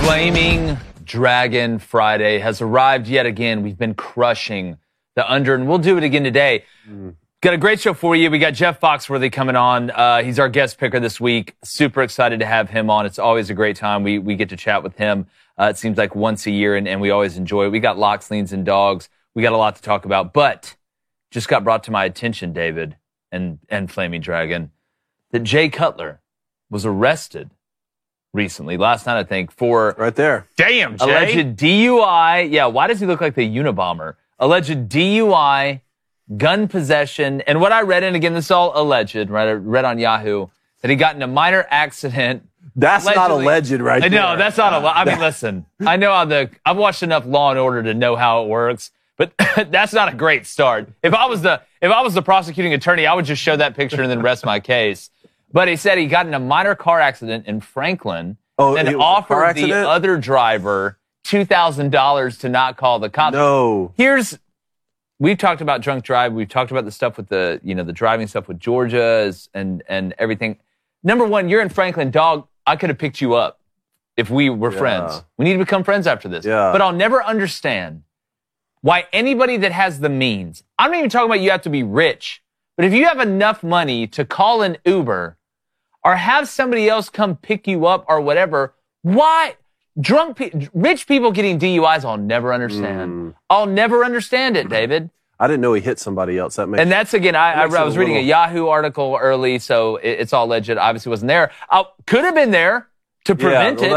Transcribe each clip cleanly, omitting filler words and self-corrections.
Flaming Dragon Friday has arrived yet again. We've been crushing the under, and we'll do it again today. Got a great show for you. We got Jeff Foxworthy coming on. He's our guest picker this week. Super excited to have him on. It's always a great time. We get to chat with him. It seems like once a year, and we always enjoy it. We got locks, leans, and dogs. We got a lot to talk about, but just got brought to my attention, David and Flaming Dragon, that Jay Cutler was arrested recently, last night, I think, for right there. Damn, Jay. Alleged DUI. Yeah, why does he look like the Unabomber? Alleged DUI, gun possession, and what I read, and again, this is all alleged, right? I read on Yahoo that he got in a minor accident. That's allegedly. not alleged, right? No, that's not alleged. I mean, listen, I know how I've watched enough Law and Order to know how it works, but that's not a great start. If I was the prosecuting attorney, I would just show that picture and then rest my case. But he said he got in a minor car accident in Franklin and offered the other driver $2,000 to not call the cops. No. We've talked about drunk drive. We've talked about the stuff with the driving stuff with Georgia and everything. Number one, you're in Franklin, dog. I could have picked you up if we were friends. We need to become friends after this. Yeah. But I'll never understand why anybody that has the means, I'm not even talking about you have to be rich, but if you have enough money to call an Uber or have somebody else come pick you up or whatever, why? Rich people getting DUIs, I'll never understand. I'll never understand it, David. I didn't know he hit somebody else. And that's, again, I was reading a Yahoo article early, so it's all alleged. Obviously wasn't there. Could have been there to prevent it.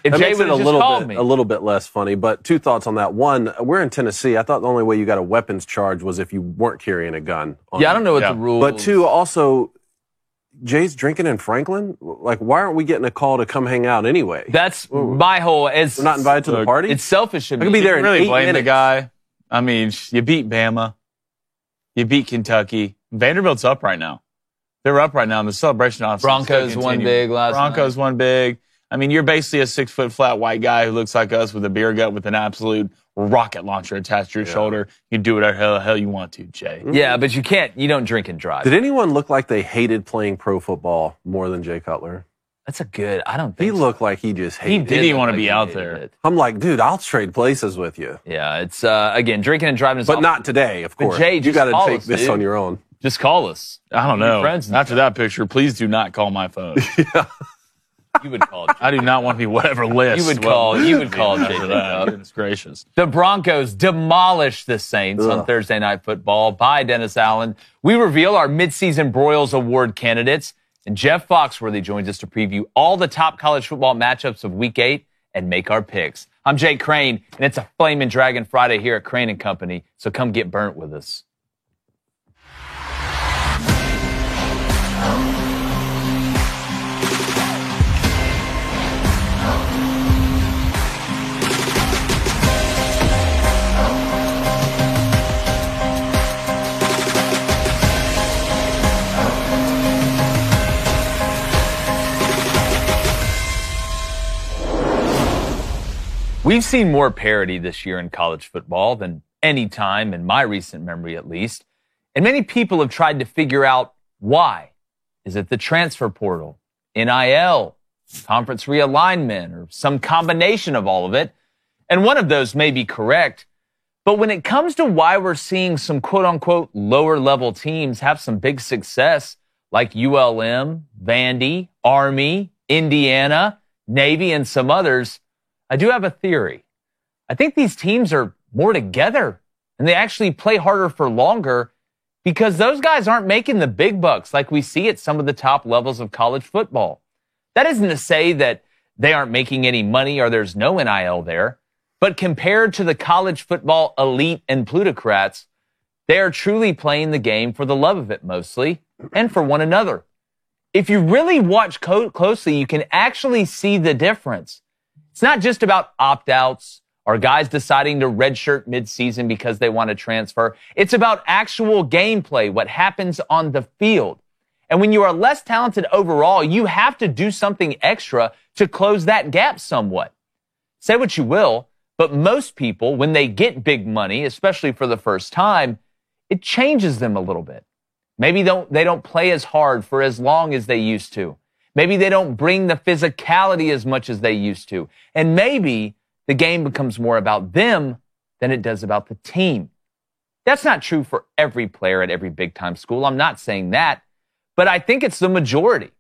If Jay would have just called me. A little bit less funny, but two thoughts on that. One, we're in Tennessee. I thought the only way you got a weapons charge was if you weren't carrying a gun. I don't know what the rules. But two, also, Jay's drinking in Franklin? Like, why aren't we getting a call to come hang out anyway? That's my whole... We're not invited to the party? It's selfish of me. I could be there in really 8 blame minutes. the guy. I mean, you beat Bama. You beat Kentucky. Vanderbilt's up right now. They're up right now in the celebration. Broncos won big last night. Broncos won big. I mean, you're basically a 6-foot flat white guy who looks like us with a beer gut with an absolute rocket launcher attached to your shoulder. You do whatever the hell you want to, Jay. Yeah, but you don't drink and drive. Did anyone look like they hated playing pro football more than Jay Cutler? That's I don't think He looked like he just hated it. He didn't want to be out there. I'm like, dude, I'll trade places with you. Yeah, it's, again, drinking and driving is But not today, of course. Jay, you got to take this dude. on your own. Just call us. I don't know. Friends After that picture, please do not call my phone. You would call. I do not want to be whatever list. You would call Jay. Goodness gracious. The Broncos demolished the Saints on Thursday Night Football by Dennis Allen. We reveal our midseason Broyles Award candidates, and Jeff Foxworthy joins us to preview all the top college football matchups of Week 8 and make our picks. I'm Jake Crane, and it's a Flamin' Dragon Friday here at Crane & Company, so come get burnt with us. We've seen more parity this year in college football than any time in my recent memory, at least. And many people have tried to figure out why. Is it the transfer portal, NIL, conference realignment, or some combination of all of it? And one of those may be correct. But when it comes to why we're seeing some quote-unquote lower-level teams have some big success, like ULM, Vandy, Army, Indiana, Navy, and some others, I do have a theory. I think these teams are more together and they actually play harder for longer because those guys aren't making the big bucks like we see at some of the top levels of college football. That isn't to say that they aren't making any money or there's no NIL there, but compared to the college football elite and plutocrats, they are truly playing the game for the love of it mostly and for one another. If you really watch closely, you can actually see the difference. It's not just about opt-outs or guys deciding to redshirt midseason because they want to transfer. It's about actual gameplay, what happens on the field. And when you are less talented overall, you have to do something extra to close that gap somewhat. Say what you will, but most people, when they get big money, especially for the first time, it changes them a little bit. Maybe they don't play as hard for as long as they used to. Maybe they don't bring the physicality as much as they used to. And maybe the game becomes more about them than it does about the team. That's not true for every player at every big-time school. I'm not saying that. But I think it's the majority.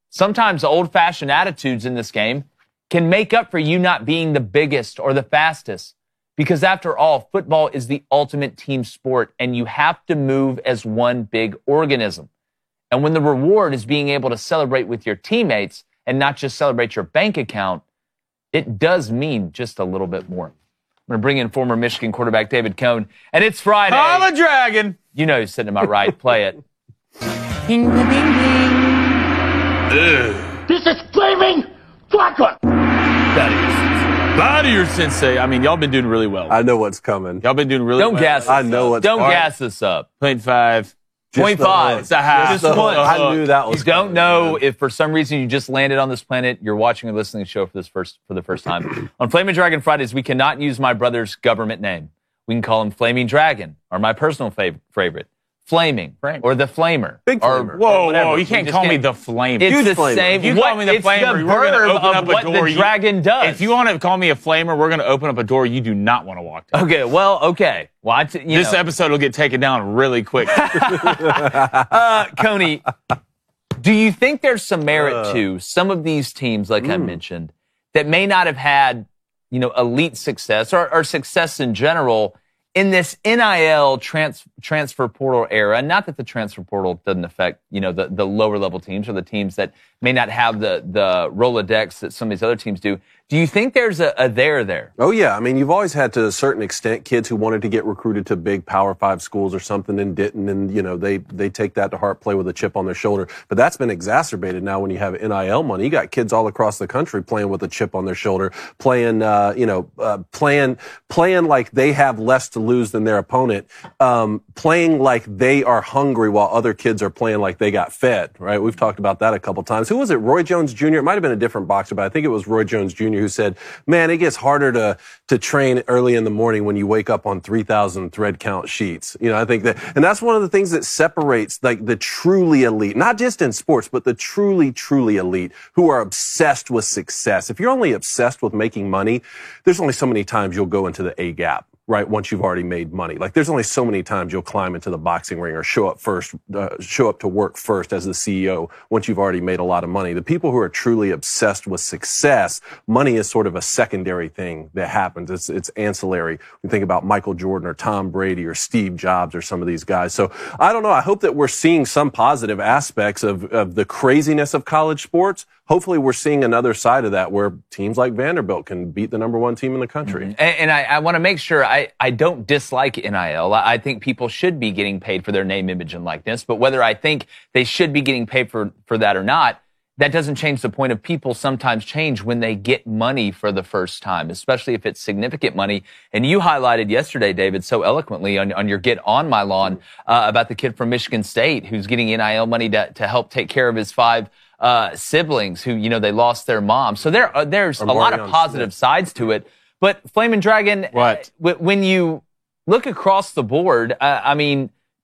Sometimes old-fashioned attitudes in this game can make up for you not being the biggest or the fastest. Because after all, football is the ultimate team sport, and you have to move as one big organism. And when the reward is being able to celebrate with your teammates and not just celebrate your bank account, it does mean just a little bit more. I'm going to bring in former Michigan quarterback David Cone, and it's Friday. I'm a dragon. You know who's sitting to my right. Play it. Ding, ding, ding. This is flaming vodka. Lie to your sensei. I mean, y'all been doing really well. I know what's coming. Y'all been doing really Don't well. gas us I know up. what's Don't coming. gas us up. 0.5. 0.5. It's a half. Just one. I knew that was. You don't coming, know man. if for some reason you just landed on this planet, you're watching or listening to the show for the first time. On Flaming Dragon Fridays, we cannot use my brother's government name. We can call him Flaming Dragon, or my personal favorite, Flaming, or the Flamer. Big or Flamer. Whoa, whatever. whoa, you We can't just call me the Flamer. It's Huge the flamer. same. If you call me the it's Flamer, the we're gonna verb open up of a what door. the dragon does. If you want to call me a Flamer, we're going to open up a door you do not want to walk through. Okay, well, okay. Well, This episode will get taken down really quick. Coney, do you think there's some merit to some of these teams, like I mentioned, that may not have had, elite success or success in general in this NIL transfer portal era? Not that the transfer portal doesn't affect, the lower level teams or the teams that may not have the Rolodex that some of these other teams do. Do you think there's a there? Oh, yeah. I mean, you've always had, to a certain extent, kids who wanted to get recruited to big Power 5 schools or something and didn't. And, they take that to heart, play with a chip on their shoulder. But that's been exacerbated now when you have NIL money. You got kids all across the country playing with a chip on their shoulder, playing like they have less to lose than their opponent, playing like they are hungry while other kids are playing like they got fed, right? We've talked about that a couple times. Who was it? Roy Jones Jr.? It might have been a different boxer, but I think it was Roy Jones Jr. who said, man, it gets harder to train early in the morning when you wake up on 3,000 thread count sheets. I think that, and that's one of the things that separates like the truly elite, not just in sports, but the truly, truly elite who are obsessed with success. If you're only obsessed with making money, there's only so many times you'll go into the A gap. Right, once you've already made money. Like, there's only so many times you'll climb into the boxing ring or show up to work first as the CEO once you've already made a lot of money. The people who are truly obsessed with success, money is sort of a secondary thing that happens. It's ancillary. We think about Michael Jordan or Tom Brady or Steve Jobs or some of these guys. So, I don't know. I hope that we're seeing some positive aspects of the craziness of college sports. Hopefully we're seeing another side of that where teams like Vanderbilt can beat the number one team in the country. Mm-hmm. And I want to make sure I don't dislike NIL. I think people should be getting paid for their name, image, and likeness. But whether I think they should be getting paid for that or not, that doesn't change the point of people sometimes change when they get money for the first time, especially if it's significant money. And you highlighted yesterday, David, so eloquently on your Get On My Lawn about the kid from Michigan State who's getting NIL money to help take care of his 5 siblings who, they lost their mom. So there's a lot of positive sides to it. But Flamin' Dragon, when you look across the board,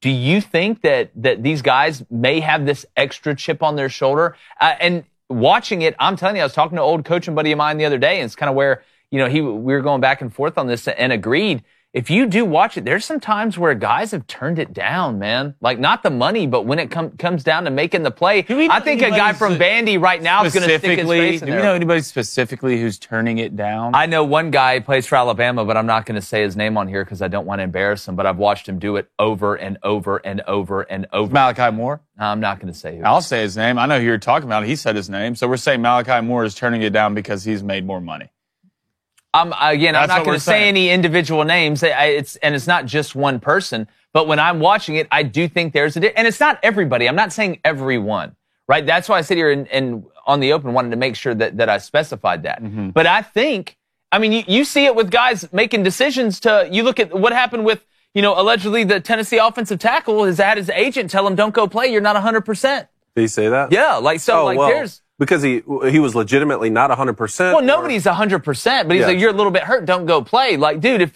do you think that these guys may have this extra chip on their shoulder? And watching it, I'm telling you, I was talking to an old coaching buddy of mine the other day, and it's kind of where, we were going back and forth on this and agreed. If you do watch it, there's some times where guys have turned it down, man. Like, not the money, but when it comes down to making the play, I think a guy from Vandy right now is going to stick his face in there. Do we know anybody specifically who's turning it down? I know one guy who plays for Alabama, but I'm not going to say his name on here because I don't want to embarrass him, but I've watched him do it over and over and over and over. Malachi Moore? I'm not going to say who. I'll say his name. I know who you're talking about. He said his name. So we're saying Malachi Moore is turning it down because he's made more money. I'm not going to say any individual names. It's not just one person. But when I'm watching it, I do think there's and it's not everybody. I'm not saying everyone, right? That's why I sit here and on the open wanted to make sure that I specified that. Mm-hmm. But I think, you see it with guys making decisions you look at what happened with, allegedly the Tennessee offensive tackle has had his agent tell him, don't go play. You're not 100%. Did he say that? Yeah. There's. Because he was legitimately not 100%. Well, nobody's 100%, but he's like, you're a little bit hurt, don't go play. Like, dude,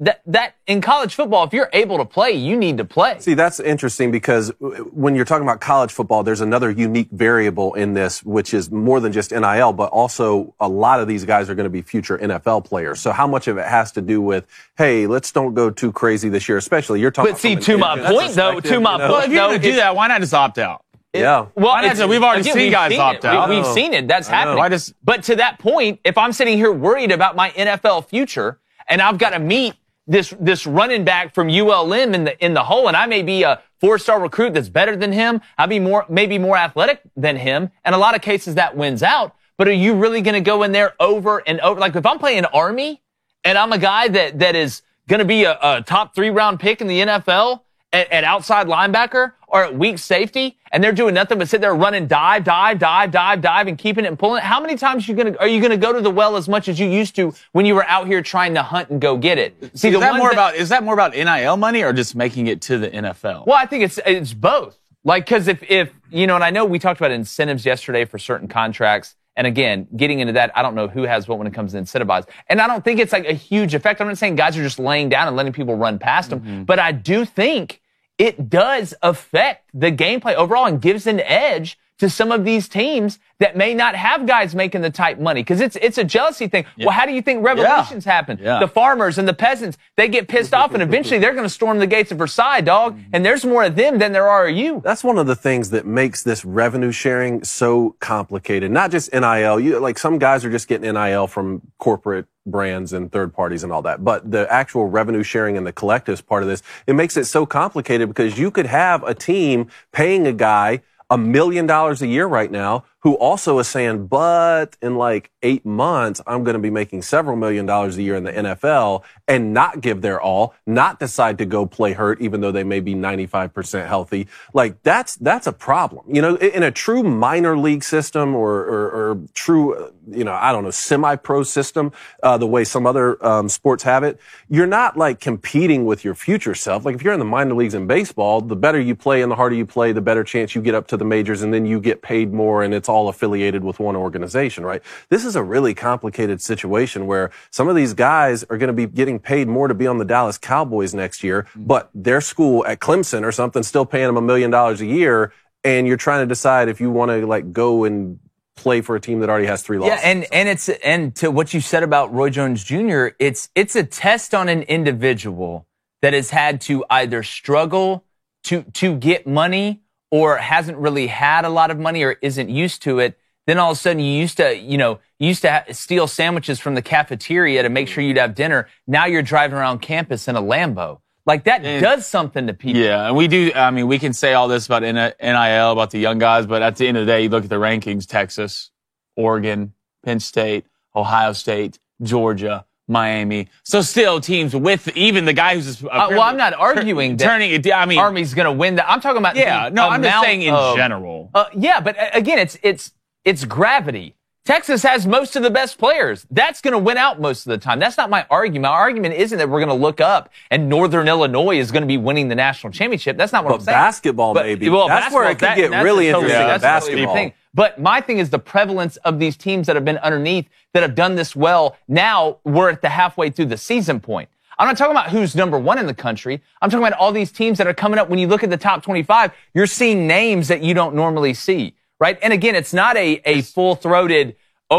that in college football, if you're able to play, you need to play. See, that's interesting because when you're talking about college football, there's another unique variable in this, which is more than just NIL, but also a lot of these guys are going to be future NFL players. So how much of it has to do with, hey, let's don't go too crazy this year, especially you're talking. But see, to my point, though, Well, if you're going to do that, why not just opt out? Yeah. Well, we've already seen guys opt out. We've seen it. That's happening. Why does- But to that point, if I'm sitting here worried about my NFL future and I've got to meet this running back from ULM in the hole, and I may be a 4-star recruit that's better than him, I'll be maybe more athletic than him, and a lot of cases that wins out. But are you really going to go in there over and over? Like if I'm playing Army and I'm a guy that is going to be a top 3-round pick in the NFL at outside linebacker or at weak safety, and they're doing nothing but sit there running dive, and keeping it and pulling it. How many times are you gonna go to the well as much as you used to when you were out here trying to hunt and go get it? See, is that more about NIL money or just making it to the NFL? Well, I think it's both. Like, because if you know, and I know we talked about incentives yesterday for certain contracts. And again, getting into that, I don't know who has what when it comes to incentivize. And I don't think it's like a huge effect. I'm not saying guys are just laying down and letting people run past them, but I do think it does affect the gameplay overall and gives an edge to some of these teams that may not have guys making the type money. Because it's a jealousy thing. Yeah. Well, how do you think revolutions happen? Yeah. The farmers and the peasants, they get pissed off and eventually they're going to storm the gates of Versailles, dog. And there's more of them than there are of you. That's one of the things that makes this revenue sharing so complicated. Not just NIL. Like some guys are just getting NIL from corporate brands and third parties and all that. But the actual revenue sharing and the collectives part of this, it makes it so complicated because you could have a team paying a guy $1 million a year right now who also is saying, but in like 8 months, I'm going to be making several $1 million a year in the NFL and not give their all, not decide to go play hurt, even though they may be 95% healthy. Like that's a problem. You know, in a true minor league system or true, you know, I don't know, semi-pro system, the way some other sports have it, you're not like competing with your future self. Like if you're in the minor leagues in baseball, the better you play and the harder you play, the better chance you get up to the majors and then you get paid more and it's all affiliated with one organization, right? This is a really complicated situation where some of these guys are going to be getting paid more to be on the Dallas Cowboys next year, but their school at Clemson or something still paying them $1 million a year, and you're trying to decide if you want to like go and play for a team that already has 3 losses. Yeah, and to what you said about Roy Jones Jr., it's a test on an individual that has had to either struggle to get money or hasn't really had a lot of money or isn't used to it. Then all of a sudden you used to steal sandwiches from the cafeteria to make sure you'd have dinner. Now you're driving around campus in a Lambo. Like that does something to people. Yeah, and we do. I mean, we can say all this about NIL, about the young guys, but at the end of the day, you look at the rankings: Texas, Oregon, Penn State, Ohio State, Georgia, Miami. So still teams with even the guy who's well, I'm not arguing that turning it. I mean, Army's going to win that. I'm talking about I'm just saying in general. Yeah, but again, it's gravity. Texas has most of the best players. That's going to win out most of the time. That's not my argument. My argument isn't that we're going to look up and Northern Illinois is going to be winning the national championship. That's not what I'm saying. Basketball, maybe. Well, that's where it could get really interesting. Basketball. But my thing is the prevalence of these teams that have been underneath that have done this well. Now we're at the halfway through the season point. I'm not talking about who's number 1 in the country. I'm talking about all these teams that are coming up. When you look at the top 25, you're seeing names that you don't normally see. Right? And again, it's not a full-throated,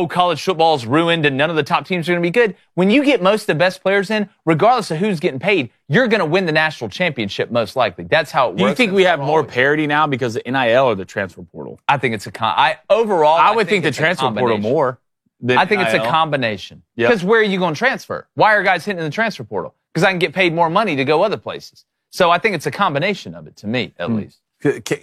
college football's ruined and none of the top teams are going to be good. When you get most of the best players in, regardless of who's getting paid, you're going to win the national championship most likely. That's how it works. Do you think we have more parity now because of NIL or the transfer portal? I think it's overall, I would think the transfer portal more than I think NIL. It's a combination. Because where are you going to transfer? Why are guys hitting the transfer portal? Because I can get paid more money to go other places. So I think it's a combination of it, to me, at least.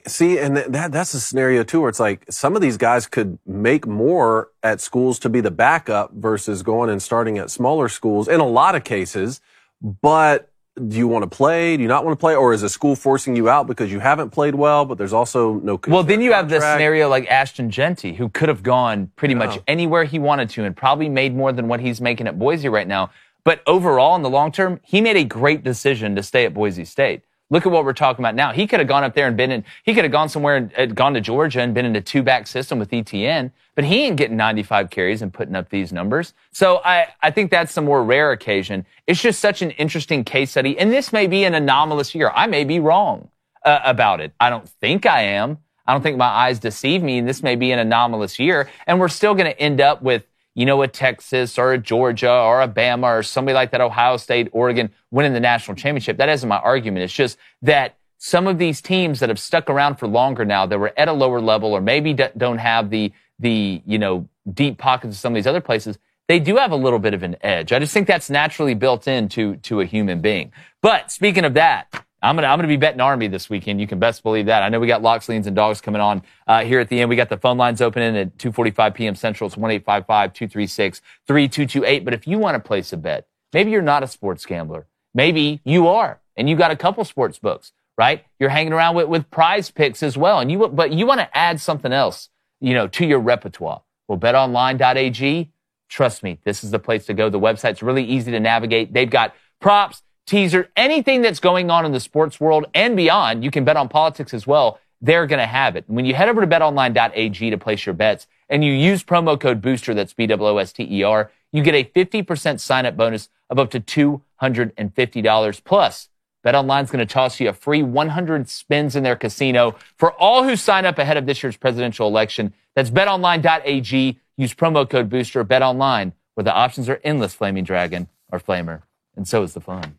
See, and that's a scenario too where it's like some of these guys could make more at schools to be the backup versus going and starting at smaller schools in a lot of cases. But do you want to play? Do you not want to play? Or is a school forcing you out because you haven't played well, but there's also no Well, then you have the scenario like Ashton Genty, who could have gone pretty much anywhere he wanted to and probably made more than what he's making at Boise right now. But overall, in the long term, he made a great decision to stay at Boise State. look at what we're talking about now. He could have gone up there and he could have gone somewhere and gone to Georgia and been in a 2-back system with ETN, but he ain't getting 95 carries and putting up these numbers. So I think that's the more rare occasion. It's just such an interesting case study. And this may be an anomalous year. I may be wrong about it. I don't think I am. I don't think my eyes deceive me. And this may be an anomalous year. And we're still going to end up with, a Texas or a Georgia or a Bama or somebody like that, Ohio State, Oregon, winning the national championship. That isn't my argument. It's just that some of these teams that have stuck around for longer now, that were at a lower level or maybe don't have the deep pockets of some of these other places, they do have a little bit of an edge. I just think that's naturally built into a human being. But speaking of that, I'm gonna be betting Army this weekend. You can best believe that. I know we got locks, leans, and dogs coming on here at the end. We got the phone lines opening at 2:45 p.m. Central. It's 1-855-236-3228. But if you want to place a bet, maybe you're not a sports gambler. Maybe you are, and you got a couple sports books, right? You're hanging around with Prize Picks as well, but you want to add something else, to your repertoire. Well, BetOnline.ag. Trust me, this is the place to go. The website's really easy to navigate. They've got props, teaser, anything that's going on in the sports world and beyond. You can bet on politics as well. They're going to have it. When you head over to betonline.ag to place your bets and you use promo code BOOSTER, that's BOOSTER, you get a 50% sign-up bonus of up to $250. Plus, BetOnline's going to toss you a free 100 spins in their casino for all who sign up ahead of this year's presidential election. That's betonline.ag. Use promo code BOOSTER. BetOnline, where the options are endless, Flaming Dragon or Flamer. And so is the fun.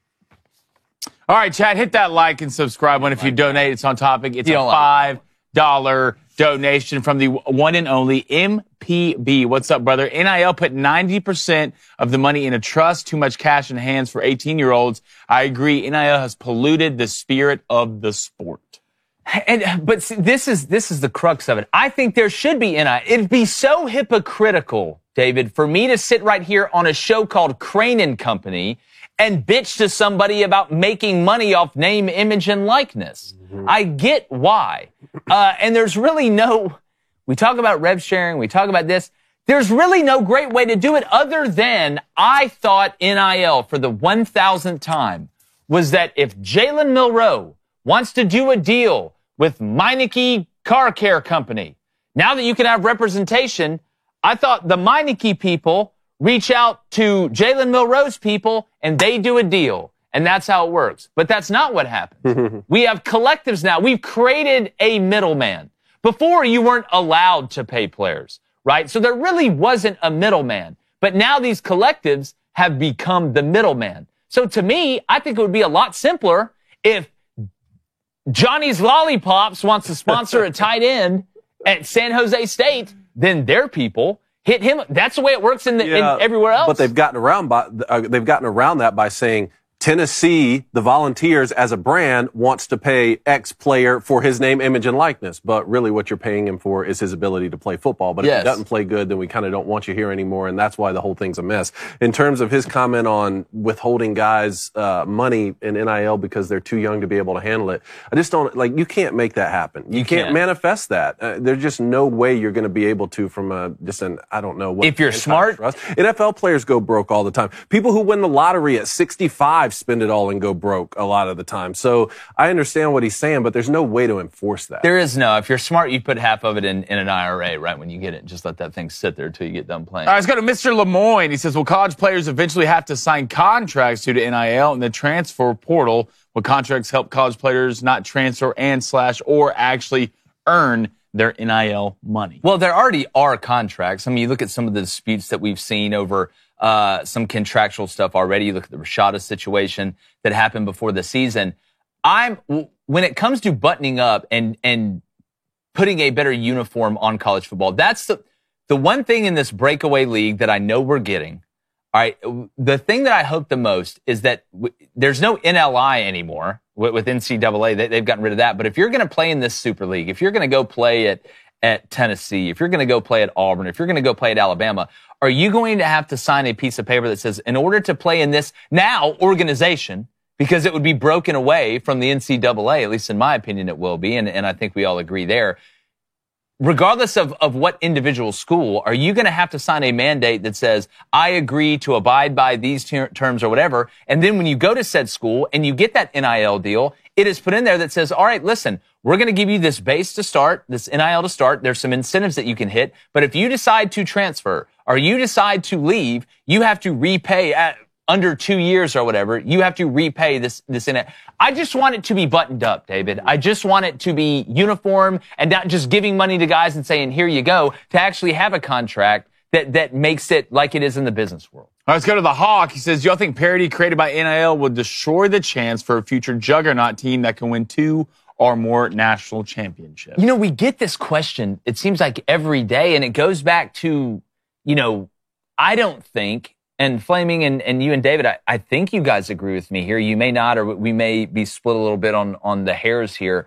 All right, Chad, hit that like and subscribe one if you donate. It's on topic. It's a $5 donation from the one and only MPB. What's up, brother? NIL put 90% of the money in a trust, too much cash in hands for 18-year-olds. I agree. NIL has polluted the spirit of the sport. But see, this is the crux of it. I think there should be NIL. It'd be so hypocritical, David, for me to sit right here on a show called Crane and Company and bitch to somebody about making money off name, image, and likeness. Mm-hmm. I get why. And there's really we talk about rev sharing, we talk about this. There's really no great way to do it other than I thought NIL for the 1,000th time was that if Jalen Milroe wants to do a deal with Meineke Car Care Company, now that you can have representation, I thought the Meineke people reach out to Jalen Milroe's people, and they do a deal. And that's how it works. But that's not what happens. We have collectives now. We've created a middleman. Before, you weren't allowed to pay players, right? So there really wasn't a middleman. But now these collectives have become the middleman. So to me, I think it would be a lot simpler if Johnny's Lollipops wants to sponsor a tight end at San Jose State, then their people hit him. That's the way it works in everywhere else. But they've gotten around that by saying Tennessee, the Volunteers as a brand, wants to pay X player for his name, image, and likeness. But really what you're paying him for is his ability to play football. But if he doesn't play good, then we kind of don't want you here anymore. And that's why the whole thing's a mess. In terms of his comment on withholding guys money in NIL because they're too young to be able to handle it, I just don't, you can't make that happen. You can't manifest that. There's just no way you're going to be able to from I don't know what. If you're smart. NFL players go broke all the time. People who win the lottery at 65 spend it all and go broke a lot of the time. So I understand what he's saying, but there's no way to enforce that. There is no. If you're smart, you put half of it in an IRA right when you get it. Just let that thing sit there until you get done playing. All right, let's go to Mr. Lemoyne. He says, will college players eventually have to sign contracts due to NIL and the transfer portal? Will contracts help college players not transfer or actually earn their NIL money? Well, there already are contracts. I mean, you look at some of the disputes that we've seen over some contractual stuff already. You look at the Rashada situation that happened before the season. When it comes to buttoning up and putting a better uniform on college football, that's the one thing in this breakaway league that I know we're getting. All right, the thing that I hope the most is that there's no NLI anymore with NCAA. They've gotten rid of that. But if you're going to play in this Super League, if you're going to go play at Tennessee, if you're going to go play at Auburn, if you're going to go play at Alabama, are you going to have to sign a piece of paper that says, in order to play in this now organization, because it would be broken away from the NCAA, at least in my opinion it will be, and I think we all agree there, regardless of what individual school, are you going to have to sign a mandate that says, I agree to abide by these terms or whatever? And then when you go to said school and you get that NIL deal, it is put in there that says, all right, listen, we're going to give you this base to start, this NIL to start. There's some incentives that you can hit. But if you decide to transfer or you decide to leave, you have to repay at under 2 years or whatever. You have to repay this NIL. I just want it to be buttoned up, David. I just want it to be uniform and not just giving money to guys and saying, here you go, to actually have a contract that makes it like it is in the business world. All right, let's go to the Hawk. He says, do y'all think parity created by NIL will destroy the chance for a future juggernaut team that can win 2 or more national championships? You know, we get this question, it seems like every day, and it goes back to, you know, I don't think, and Flaming and you and David, I think you guys agree with me here. You may not, or we may be split a little bit on the hairs here.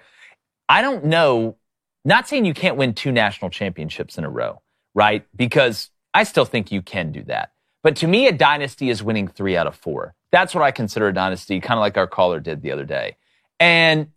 I don't know, not saying you can't win 2 national championships in a row, right? Because I still think you can do that. But to me, a dynasty is winning 3 out of 4. That's what I consider a dynasty, kind of like our caller did the other day. And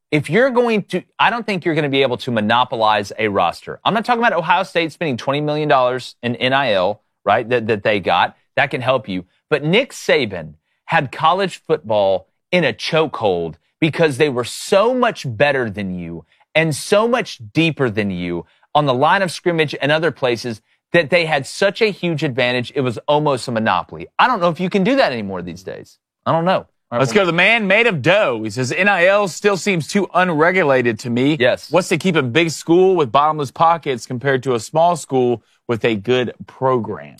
if you're going to, I don't think you're going to be able to monopolize a roster. I'm not talking about Ohio State spending $20 million in NIL, right, that they got. That can help you. But Nick Saban had college football in a chokehold because they were so much better than you and so much deeper than you on the line of scrimmage and other places that they had such a huge advantage, it was almost a monopoly. I don't know if you can do that anymore these days. I don't know. Let's go to the man made of dough. He says, NIL still seems too unregulated to me. Yes. What's to keep a big school with bottomless pockets compared to a small school with a good program?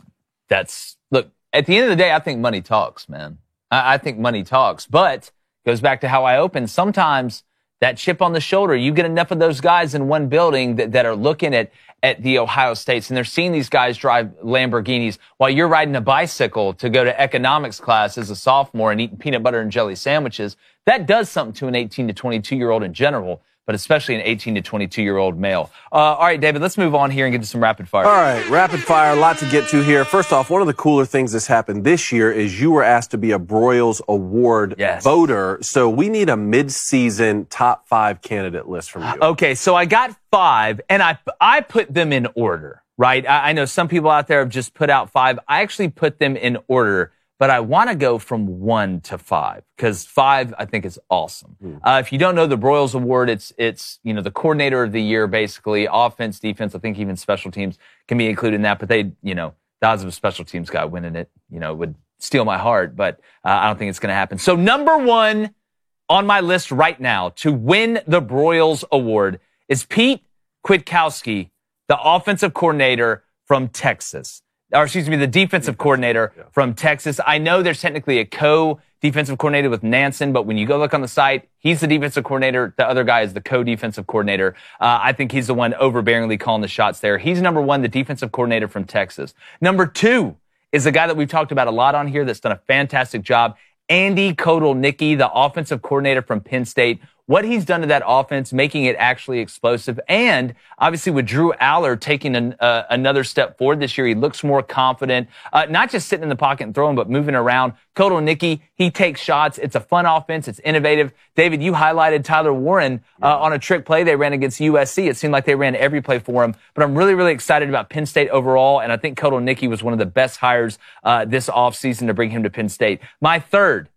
Look, at the end of the day, I think money talks, man. I think money talks. But it goes back to how I opened. Sometimes that chip on the shoulder, you get enough of those guys in one building that are looking at the Ohio States, and they're seeing these guys drive Lamborghinis while you're riding a bicycle to go to economics class as a sophomore and eating peanut butter and jelly sandwiches. That does something to an 18 to 22-year-old in general, but especially an 18 to 22-year-old male. All right, David, let's move on here and get to some rapid fire. All right, rapid fire, a lot to get to here. First off, one of the cooler things that's happened this year is you were asked to be a Broyles Award voter. So we need a mid-season top 5 candidate list from you. Okay, so I got 5, and I put them in order, right? I know some people out there have just put out 5. I actually put them in order, but I want to go from 1 to 5 because 5 I think is awesome. If you don't know the Broyles Award, it's you know the coordinator of the year basically, offense, defense. I think even special teams can be included in that. But they, you know, the odds of a special teams guy winning it, you know, would steal my heart. But I don't think it's going to happen. So number 1 on my list right now to win the Broyles Award is Pete Kwiatkowski, the offensive coordinator from Texas. Or excuse me, the defensive coordinator from Texas. I know there's technically a co-defensive coordinator with Nansen, but when you go look on the site, he's the defensive coordinator. The other guy is the co-defensive coordinator. I think he's the one overbearingly calling the shots there. He's number 1, the defensive coordinator from Texas. Number 2 is a guy that we've talked about a lot on here that's done a fantastic job. Andy Kotelnicki, the offensive coordinator from Penn State. What he's done to that offense, making it actually explosive. And obviously with Drew Aller taking another step forward this year, he looks more confident, not just sitting in the pocket and throwing, but moving around. Kotelnicki, he takes shots. It's a fun offense. It's innovative. David, you highlighted Tyler Warren on a trick play they ran against USC. It seemed like they ran every play for him. But I'm really, really excited about Penn State overall. And I think Kotelnicki was one of the best hires this offseason to bring him to Penn State. My third,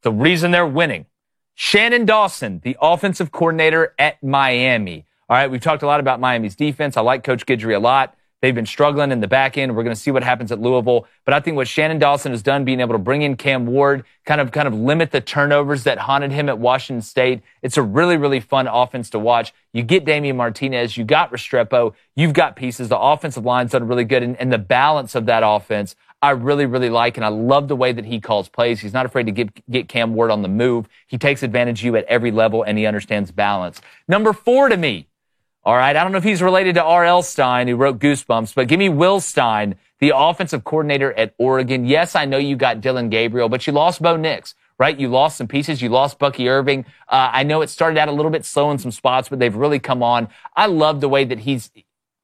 the reason they're winning, Shannon Dawson, the offensive coordinator at Miami. All right, we've talked a lot about Miami's defense. I like Coach Guidry a lot. They've been struggling in the back end. We're going to see what happens at Louisville. But I think what Shannon Dawson has done, being able to bring in Cam Ward, kind of limit the turnovers that haunted him at Washington State. It's a really, really fun offense to watch. You get Damian Martinez, you got Restrepo, you've got pieces. The offensive line's done really good. And the balance of that offense, I really, really like, and I love the way that he calls plays. He's not afraid to get Cam Ward on the move. He takes advantage of you at every level, and he understands balance. Number 4 to me, all right, I don't know if he's related to R.L. Stein, who wrote Goosebumps, but give me Will Stein, the offensive coordinator at Oregon. Yes, I know you got Dylan Gabriel, but you lost Bo Nix, right? You lost some pieces. You lost Bucky Irving. I know it started out a little bit slow in some spots, but they've really come on. I love the way that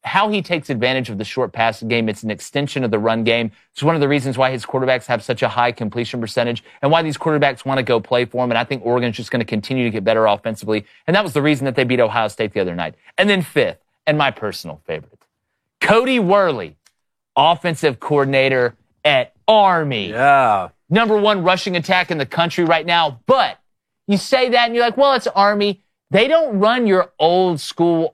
how he takes advantage of the short passing game. It's an extension of the run game. It's one of the reasons why his quarterbacks have such a high completion percentage and why these quarterbacks want to go play for him. And I think Oregon's just going to continue to get better offensively. And that was the reason that they beat Ohio State the other night. And then 5th, and my personal favorite, Cody Worley, offensive coordinator at Army. Yeah. Number 1 rushing attack in the country right now. But you say that and you're like, well, it's Army. They don't run your old school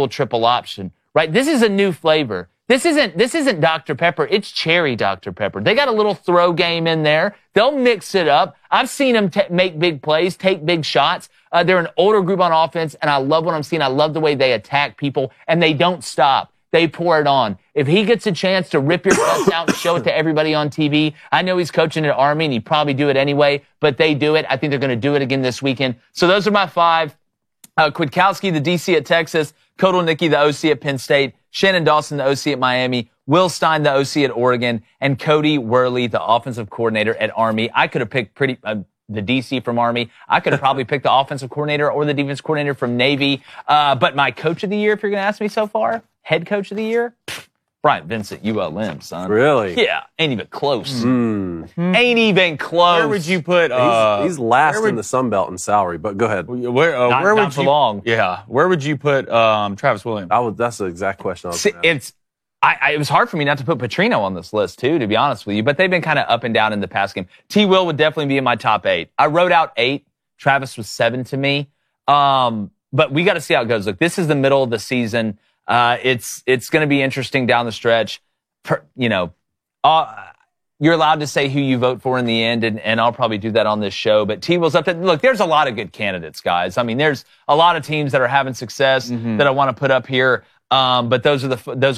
triple option, right? This is a new flavor. This isn't Dr. Pepper. It's cherry Dr. Pepper. They got a little throw game in there. They'll mix it up. I've seen them make big plays, take big shots. They're an older group on offense, and I love what I'm seeing. I love the way they attack people, and they don't stop. They pour it on. If he gets a chance to rip your guts out and show it to everybody on TV, I know he's coaching at Army, and he'd probably do it anyway, but they do it. I think they're going to do it again this weekend. So those are my 5. Kwiatkowski, the DC at Texas, Kotelnicki, the OC at Penn State, Shannon Dawson, the OC at Miami, Will Stein, the OC at Oregon, and Cody Worley, the offensive coordinator at Army. I could have picked the DC from Army. I could have probably picked the offensive coordinator or the defense coordinator from Navy. But my coach of the year, if you're going to ask me so far, head coach of the year, Bryant Vincent, ULM, son. Really? Yeah, ain't even close. Ain't even close. Where would you put? He's last in the Sun Belt in salary, but go ahead. Where would for long. Yeah, where would you put Travis Williams? That's the exact question I was going to ask. It was hard for me not to put Petrino on this list, too, to be honest with you, but they've been kind of up and down in the past game. T. Will would definitely be in my top 8. I wrote out 8. Travis was 7 to me. But we got to see how it goes. Look, this is the middle of the season. It's going to be interesting down the stretch. You're allowed to say who you vote for in the end, and I'll probably do that on this show. But T. Will's up there. Look, there's a lot of good candidates, guys. I mean, there's a lot of teams that are having success that I want to put up here. But those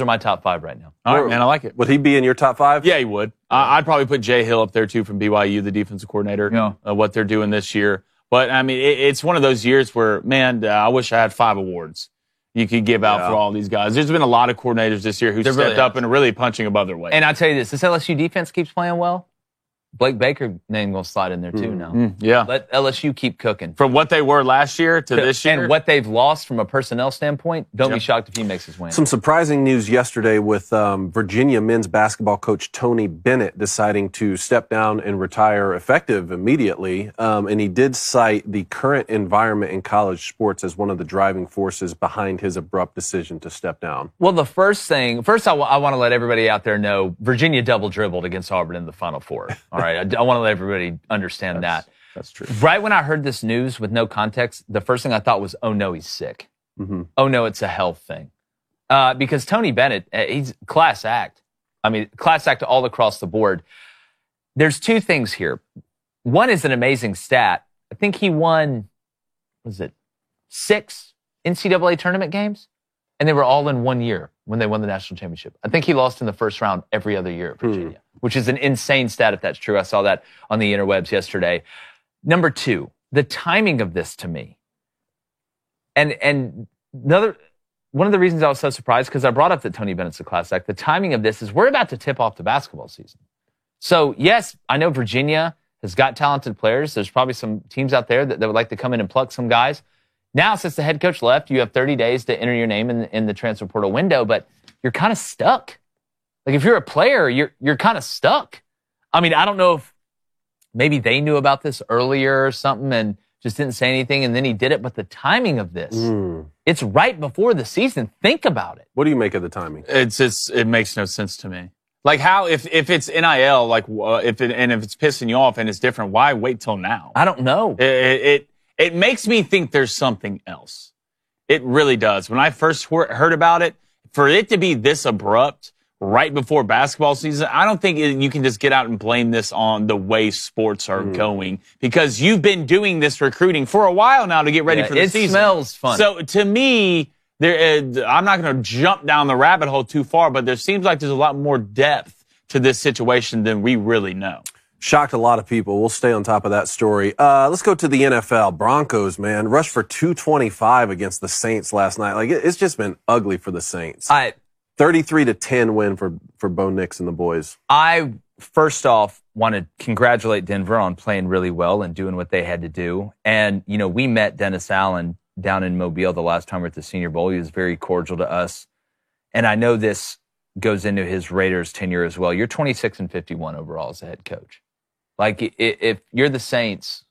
are my top 5 right now. All right, man, I like it. Would he be in your top 5? Yeah, he would. I'd probably put Jay Hill up there, too, from BYU, the defensive coordinator, what they're doing this year. But, I mean, it's one of those years where, man, I wish I had 5 awards you could give out for all these guys. There's been a lot of coordinators this year who stepped up and are really punching above their weight. And I'll tell you this LSU defense keeps playing well. Blake Baker name going to slide in there, too, now. Yeah. Let LSU keep cooking. From what they were last year to this year. And what they've lost from a personnel standpoint, don't be shocked if he makes his win. Some surprising news yesterday with Virginia men's basketball coach Tony Bennett deciding to step down and retire effective immediately. And he did cite the current environment in college sports as one of the driving forces behind his abrupt decision to step down. Well, first I want to let everybody out there know Virginia double dribbled against Auburn in the Final Four. All right, I want to let everybody understand that. That's true. Right when I heard this news with no context, the first thing I thought was, oh no, he's sick. Oh no, it's a health thing. Because Tony Bennett, he's class act. I mean, class act all across the board. There's 2 things here. One is an amazing stat. I think he won, 6 NCAA tournament games? And they were all in 1 year when they won the national championship. I think he lost in the first round every other year at Virginia, which is an insane stat if that's true. I saw that on the interwebs yesterday. Number 2, the timing of this to me. And one of the reasons I was so surprised, because I brought up that Tony Bennett's a class act, the timing of this is we're about to tip off the basketball season. So, yes, I know Virginia has got talented players. There's probably some teams out there that would like to come in and pluck some guys. Now, since the head coach left, you have 30 days to enter your name in the transfer portal window, but you're kind of stuck. Like, if you're a player, you're kind of stuck. I mean, I don't know if maybe they knew about this earlier or something and just didn't say anything, and then he did it, but the timing of this, it's right before the season. Think about it. What do you make of the timing? It makes no sense to me. Like, how, if it's NIL, like, if it's pissing you off and it's different, why wait till now? I don't know. It makes me think there's something else. It really does. When I first heard about it, for it to be this abrupt right before basketball season, I don't think you can just get out and blame this on the way sports are going, because you've been doing this recruiting for a while now to get ready for the season. It smells fun. So to me, I'm not going to jump down the rabbit hole too far, but there seems like there's a lot more depth to this situation than we really know. Shocked a lot of people. We'll stay on top of that story. Let's go to the NFL. Broncos, man, rushed for 225 against the Saints last night. Like, it's just been ugly for the Saints. 33-10 win for Bo Nix and the boys. I, first off, want to congratulate Denver on playing really well and doing what they had to do. And, we met Dennis Allen down in Mobile the last time we were at the Senior Bowl. He was very cordial to us. And I know this goes into his Raiders tenure as well. You're 26-51 overall as a head coach. Like, if you're the Saints,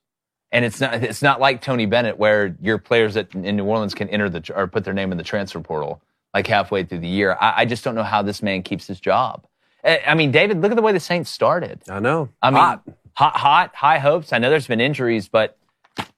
and it's not like Tony Bennett where your players in New Orleans can enter or put their name in the transfer portal. like halfway through the year. I just don't know how this man keeps his job. I mean, David, look at the way the Saints started. I know. I mean, hot, high hopes. I know there's been injuries, but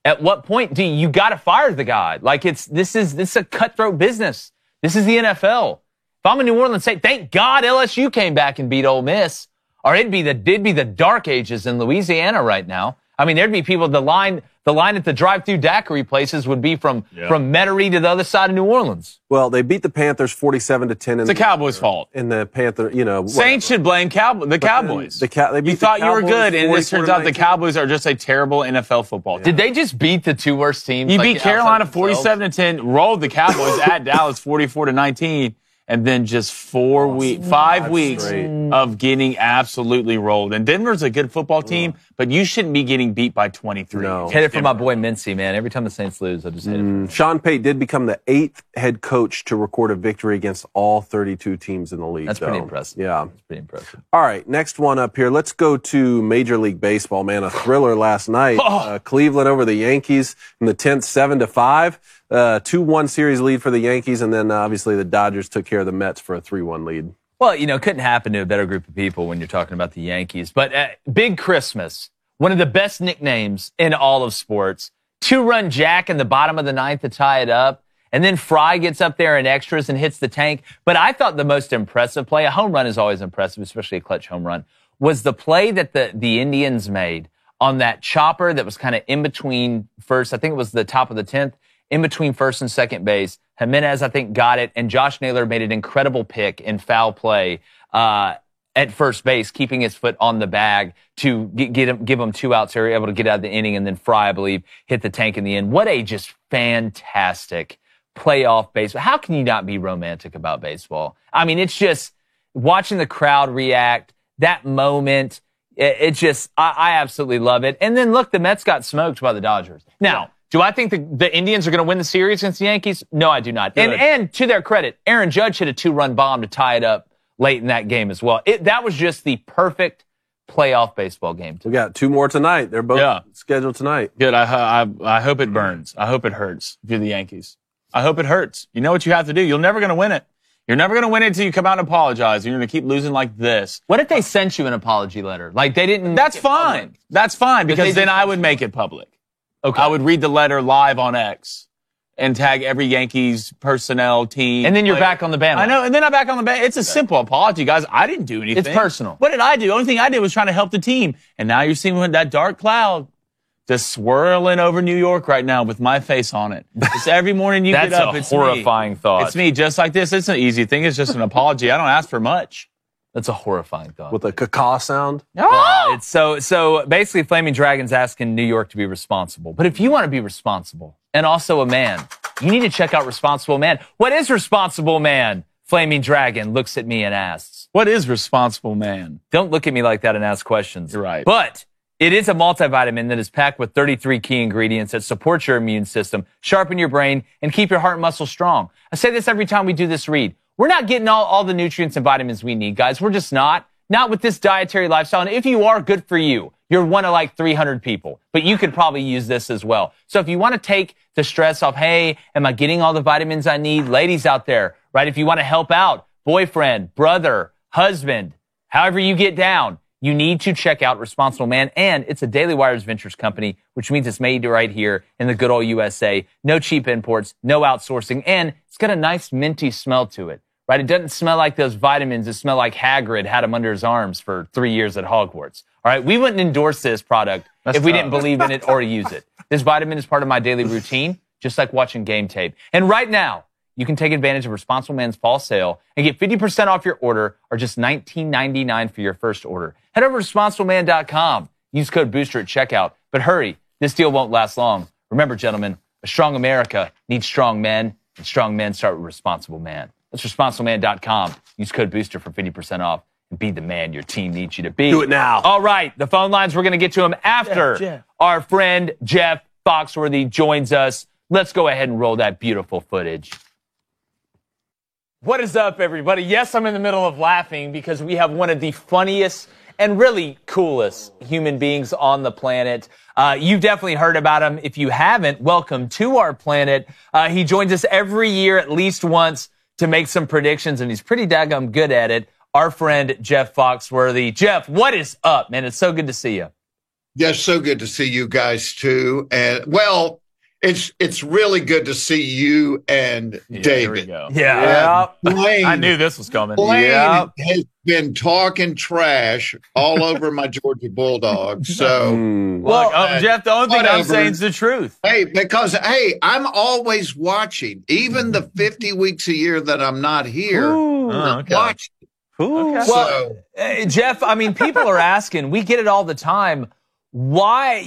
at what point do you got to fire the guy? Like this is a cutthroat business. This is the NFL. If I'm a New Orleans Saints, thank God LSU came back and beat Ole Miss, or it'd be the dark ages in Louisiana right now. I mean, there'd be people, the line at the drive-through daiquiri places would be from Metairie to the other side of New Orleans. Well, they beat the Panthers 47-10. It's the Cowboys' fault. And the Panther, Saints should blame the Cowboys. They you thought you were good, and it turns out the Cowboys are just a terrible NFL football team. Did they just beat the two worst teams? You beat Carolina 47-10, rolled the Cowboys at Dallas 44-19. And then just 5 weeks of getting absolutely rolled. And Denver's a good football team, but you shouldn't be getting beat by 23. No. Hit it for my boy Mincy, man. Every time the Saints lose, I just hit it. Sean Payton did become the 8th head coach to record a victory against all 32 teams in the league. That's pretty impressive. Yeah. That's pretty impressive. All right, next one up here. Let's go to Major League Baseball, man. A thriller last night. Cleveland over the Yankees in the 10th, 7-5. 2-1 series lead for the Yankees, and then obviously the Dodgers took care of the Mets for a 3-1 lead. Well, couldn't happen to a better group of people when you're talking about the Yankees. But Big Christmas, one of the best nicknames in all of sports. 2-run jack in the bottom of the 9th to tie it up. And then Fry gets up there in extras and hits the tank. But I thought the most impressive play, a home run is always impressive, especially a clutch home run, was the play that the Indians made on that chopper that was kind of in between first. I think it was the top of the 10th. In between first and second base. Jimenez, I think, got it, and Josh Naylor made an incredible pick in foul play at first base, keeping his foot on the bag to give him 2 outs. They were able to get out of the inning, and then Fry, I believe, hit the tank in the end. What a just fantastic playoff baseball. How can you not be romantic about baseball? I mean, it's just watching the crowd react, that moment, I absolutely love it. And then, look, the Mets got smoked by the Dodgers. Now, do I think the Indians are going to win the series against the Yankees? No, I do not. And to their credit, Aaron Judge hit a 2-run bomb to tie it up late in that game as well. That was just the perfect playoff baseball game. We got 2 more tonight. They're both scheduled tonight. Good. I hope it burns. I hope it hurts if you're the Yankees. I hope it hurts. You know what you have to do. You're never going to win it. You're never going to win it until you come out and apologize. You're going to keep losing like this. What if they sent you an apology letter? Like they didn't. That's fine. That's fine because then I would make it public. Okay. I would read the letter live on X and tag every Yankees personnel team. And then you're back on the bandwagon. I know, and then I'm back on the bandwagon. It's a simple apology, guys. I didn't do anything. It's personal. What did I do? The only thing I did was trying to help the team. And now you're seeing that dark cloud just swirling over New York right now with my face on it. Just every morning you get up, it's me. That's a horrifying thought. It's me, just like this. It's an easy thing. It's just an apology. I don't ask for much. That's a horrifying thought. With a caw sound? Well, it's so basically Flaming Dragon's asking New York to be responsible. But if you want to be responsible and also a man, you need to check out Responsible Man. What is Responsible Man? Flaming Dragon looks at me and asks. What is Responsible Man? Don't look at me like that and ask questions. You're right. But it is a multivitamin that is packed with 33 key ingredients that support your immune system, sharpen your brain, and keep your heart and muscles strong. I say this every time we do this read. We're not getting all the nutrients and vitamins we need, guys. We're just not. Not with this dietary lifestyle. And if you are, good for you. You're one of like 300 people. But you could probably use this as well. So if you want to take the stress off, hey, am I getting all the vitamins I need? Ladies out there, right? If you want to help out, boyfriend, brother, husband, however you get down, you need to check out Responsible Man. And it's a Daily Wires Ventures company, which means it's made right here in the good old USA. No cheap imports, no outsourcing, and it's got a nice minty smell to it. Right? It doesn't smell like those vitamins. It smells like Hagrid had them under his arms for 3 years at Hogwarts. All right? We wouldn't endorse this product if we didn't believe in it or use it. This vitamin is part of my daily routine, just like watching game tape. And right now, you can take advantage of Responsible Man's fall sale and get 50% off your order or just $19.99 for your first order. Head over to ResponsibleMan.com. Use code BOOSTER at checkout. But hurry, this deal won't last long. Remember, gentlemen, a strong America needs strong men, and strong men start with Responsible Man. That's ResponsibleMan.com. Use code BOOSTER for 50% off and be the man your team needs you to be. Do it now. All right. The phone lines, we're going to get to them after our friend Jeff Foxworthy joins us. Let's go ahead and roll that beautiful footage. What is up, everybody? Yes, I'm in the middle of laughing because we have one of the funniest and really coolest human beings on the planet. You've definitely heard about him. If you haven't, welcome to our planet. He joins us every year at least once to make some predictions, and he's pretty daggum good at it. Our friend Jeff Foxworthy. Jeff, what is up, man? It's so good to see you. Yes, so good to see you guys too. And well, it's really good to see you and David. Here we go. Blaine, I knew this was coming. Blaine has been talking trash all over my Georgia Bulldogs. So, Jeff, the only thing I'm saying is the truth. Hey, because I'm always watching, even the 50 weeks a year that I'm not here. I'm watching. Okay. Well, Jeff, I mean, people are asking. We get it all the time. Why,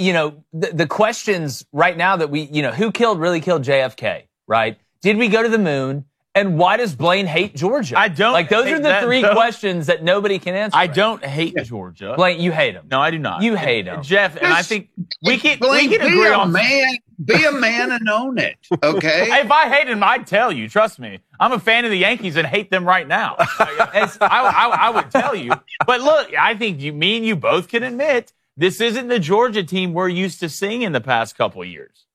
the questions right now that we, who really killed JFK, right? Did we go to the moon? And why does Blaine hate Georgia? I don't. Those are the three questions that nobody can answer. I don't hate Georgia. Blaine, you hate him. No, I do not. You hate him. Jeff, and I think we can agree on be a man and own it, okay? If I hated him, I'd tell you. Trust me. I'm a fan of the Yankees and hate them right now. I would tell you. But look, I think me and you both can admit this isn't the Georgia team we're used to seeing in the past couple of years.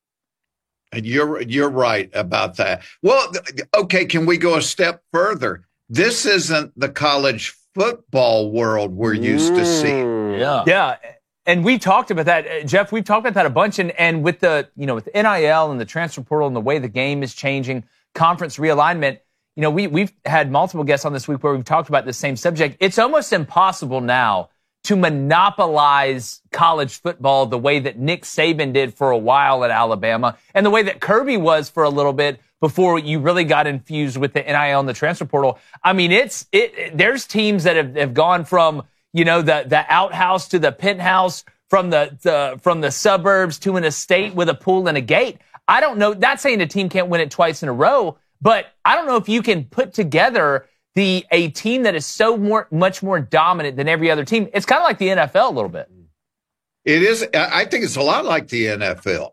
And you're right about that. Well, okay, can we go a step further? This isn't the college football world we're used to seeing. Yeah. And we talked about that, Jeff. We've talked about that a bunch. And with the, with NIL and the transfer portal and the way the game is changing, conference realignment, we've had multiple guests on this week where we've talked about the same subject. It's almost impossible now to monopolize college football the way that Nick Saban did for a while at Alabama and the way that Kirby was for a little bit before you really got infused with the NIL and the transfer portal. I mean, there's teams that have gone from, the outhouse to the penthouse, from the suburbs to an estate with a pool and a gate. I don't know. Not saying a team can't win it twice in a row, but I don't know if you can put together a team that is much more dominant than every other team. It's kind of like the NFL a little bit. It is. I think it's a lot like the NFL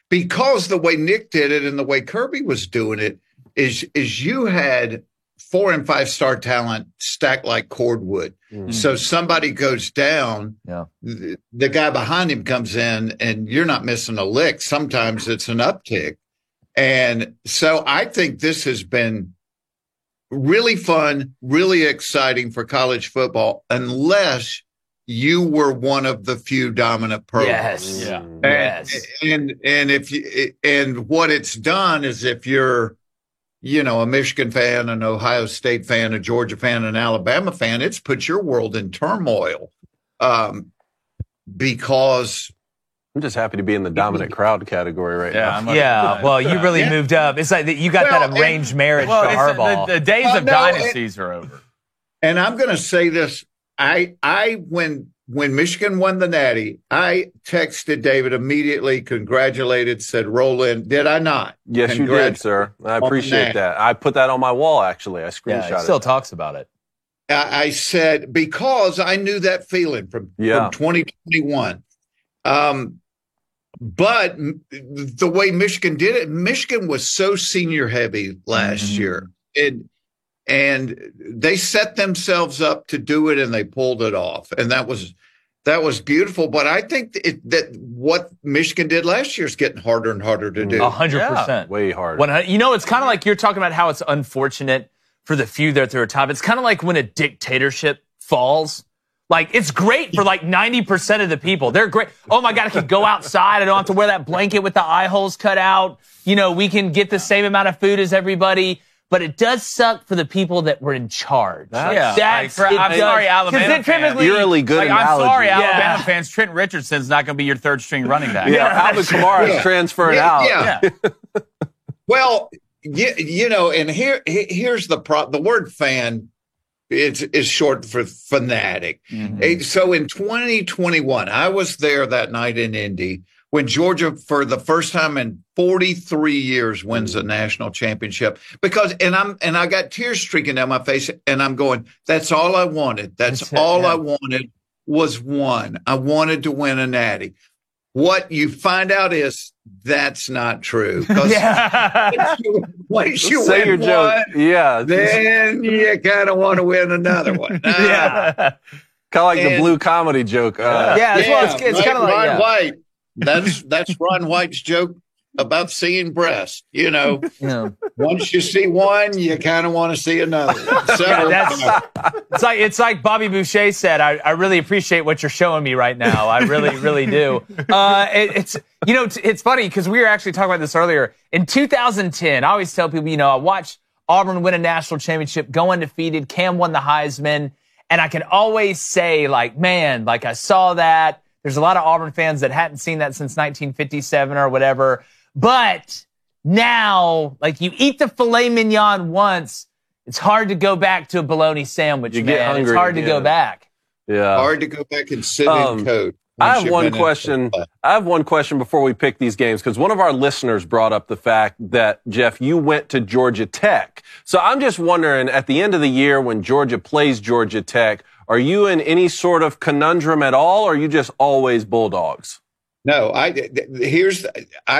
because the way Nick did it and the way Kirby was doing it is you had 4 and 5 star talent stacked like cordwood. Mm-hmm. So somebody goes down, the guy behind him comes in, and you're not missing a lick. Sometimes it's an uptick, and so I think this has been really fun, really exciting for college football, unless you were one of the few dominant programs. Yes. And if you, and what it's done is if you're, a Michigan fan, an Ohio State fan, a Georgia fan, an Alabama fan, it's put your world in turmoil. Because I'm just happy to be in the dominant crowd category right now. Well, you really moved up. It's like you got that arranged marriage for Harbaugh. The days of dynasties are over. And I'm going to say this. When Michigan won the Natty, I texted David immediately, congratulated, said, roll in. Did I not? Yes, you did, sir. I appreciate that. I put that on my wall, actually. I screenshot it. He still talks about it. I said, because I knew that feeling from 2021. But the way Michigan did it, Michigan was so senior heavy last year. And they set themselves up to do it, and they pulled it off. And that was beautiful. But I think that what Michigan did last year is getting harder and harder to do. 100%. Way harder. It's kind of like you're talking about how it's unfortunate for the few that are top. It's kind of like when a dictatorship falls. Like, it's great for 90% of the people. They're great. Oh my God, I can go outside. I don't have to wear that blanket with the eye holes cut out. We can get the same amount of food as everybody. But it does suck for the people that were in charge. I'm sorry, Alabama fans. You're really good at I'm sorry, Alabama fans. Trent Richardson's not going to be your third string running back. Alvin Kamara is transferring out. Yeah. Well, and here's the word fan is short for fanatic. Mm-hmm. So in 2021, I was there that night in Indy when Georgia, for the first time in 43 years, wins a national championship. And I got tears streaking down my face, and I'm going, that's all I wanted. That's all I wanted was one. I wanted to win a Natty. What you find out is that's not true. Once you say win your joke, then you kind of want to win another one. Kind of like the blue comedy joke. It's kind of like Ron White. That's Ron White's joke about seeing breasts. Once you see one, you kind of want to see another. So it's like Bobby Boucher said. I really appreciate what you're showing me right now. I really, really do. It's funny because we were actually talking about this earlier. In 2010, I always tell people, I watched Auburn win a national championship, go undefeated. Cam won the Heisman. And I can always say, I saw that. There's a lot of Auburn fans that hadn't seen that since 1957 or whatever. But now, you eat the filet mignon once, it's hard to go back to a bologna sandwich, you man. Get hungry it's hard again. to go back. Yeah. Hard to go back and sit in code. I have one question. I have one question before we pick these games, because one of our listeners brought up the fact that, Jeff, you went to Georgia Tech. So I'm just wondering, at the end of the year when Georgia plays Georgia Tech, are you in any sort of conundrum at all, or are you just always Bulldogs? No, I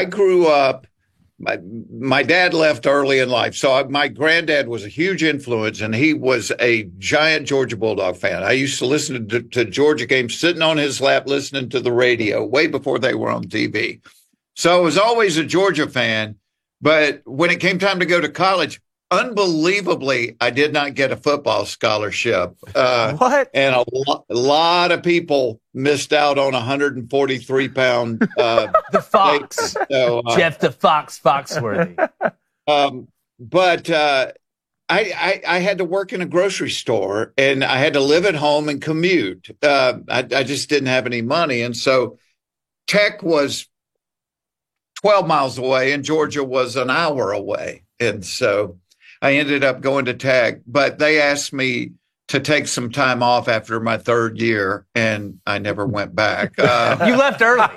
grew up, my dad left early in life. So my granddad was a huge influence, and he was a giant Georgia Bulldog fan. I used to listen to Georgia games sitting on his lap, listening to the radio way before they were on TV. So I was always a Georgia fan. But when it came time to go to college, unbelievably, I did not get a football scholarship. What? And a lot of people missed out on 143-pound. The Fox. So, Jeff the Fox Foxworthy. But I had to work in a grocery store, and I had to live at home and commute. I just didn't have any money. And so Tech was 12 miles away, and Georgia was an hour away. And so I ended up going to Tech, but they asked me to take some time off after my third year, and I never went back. You left early.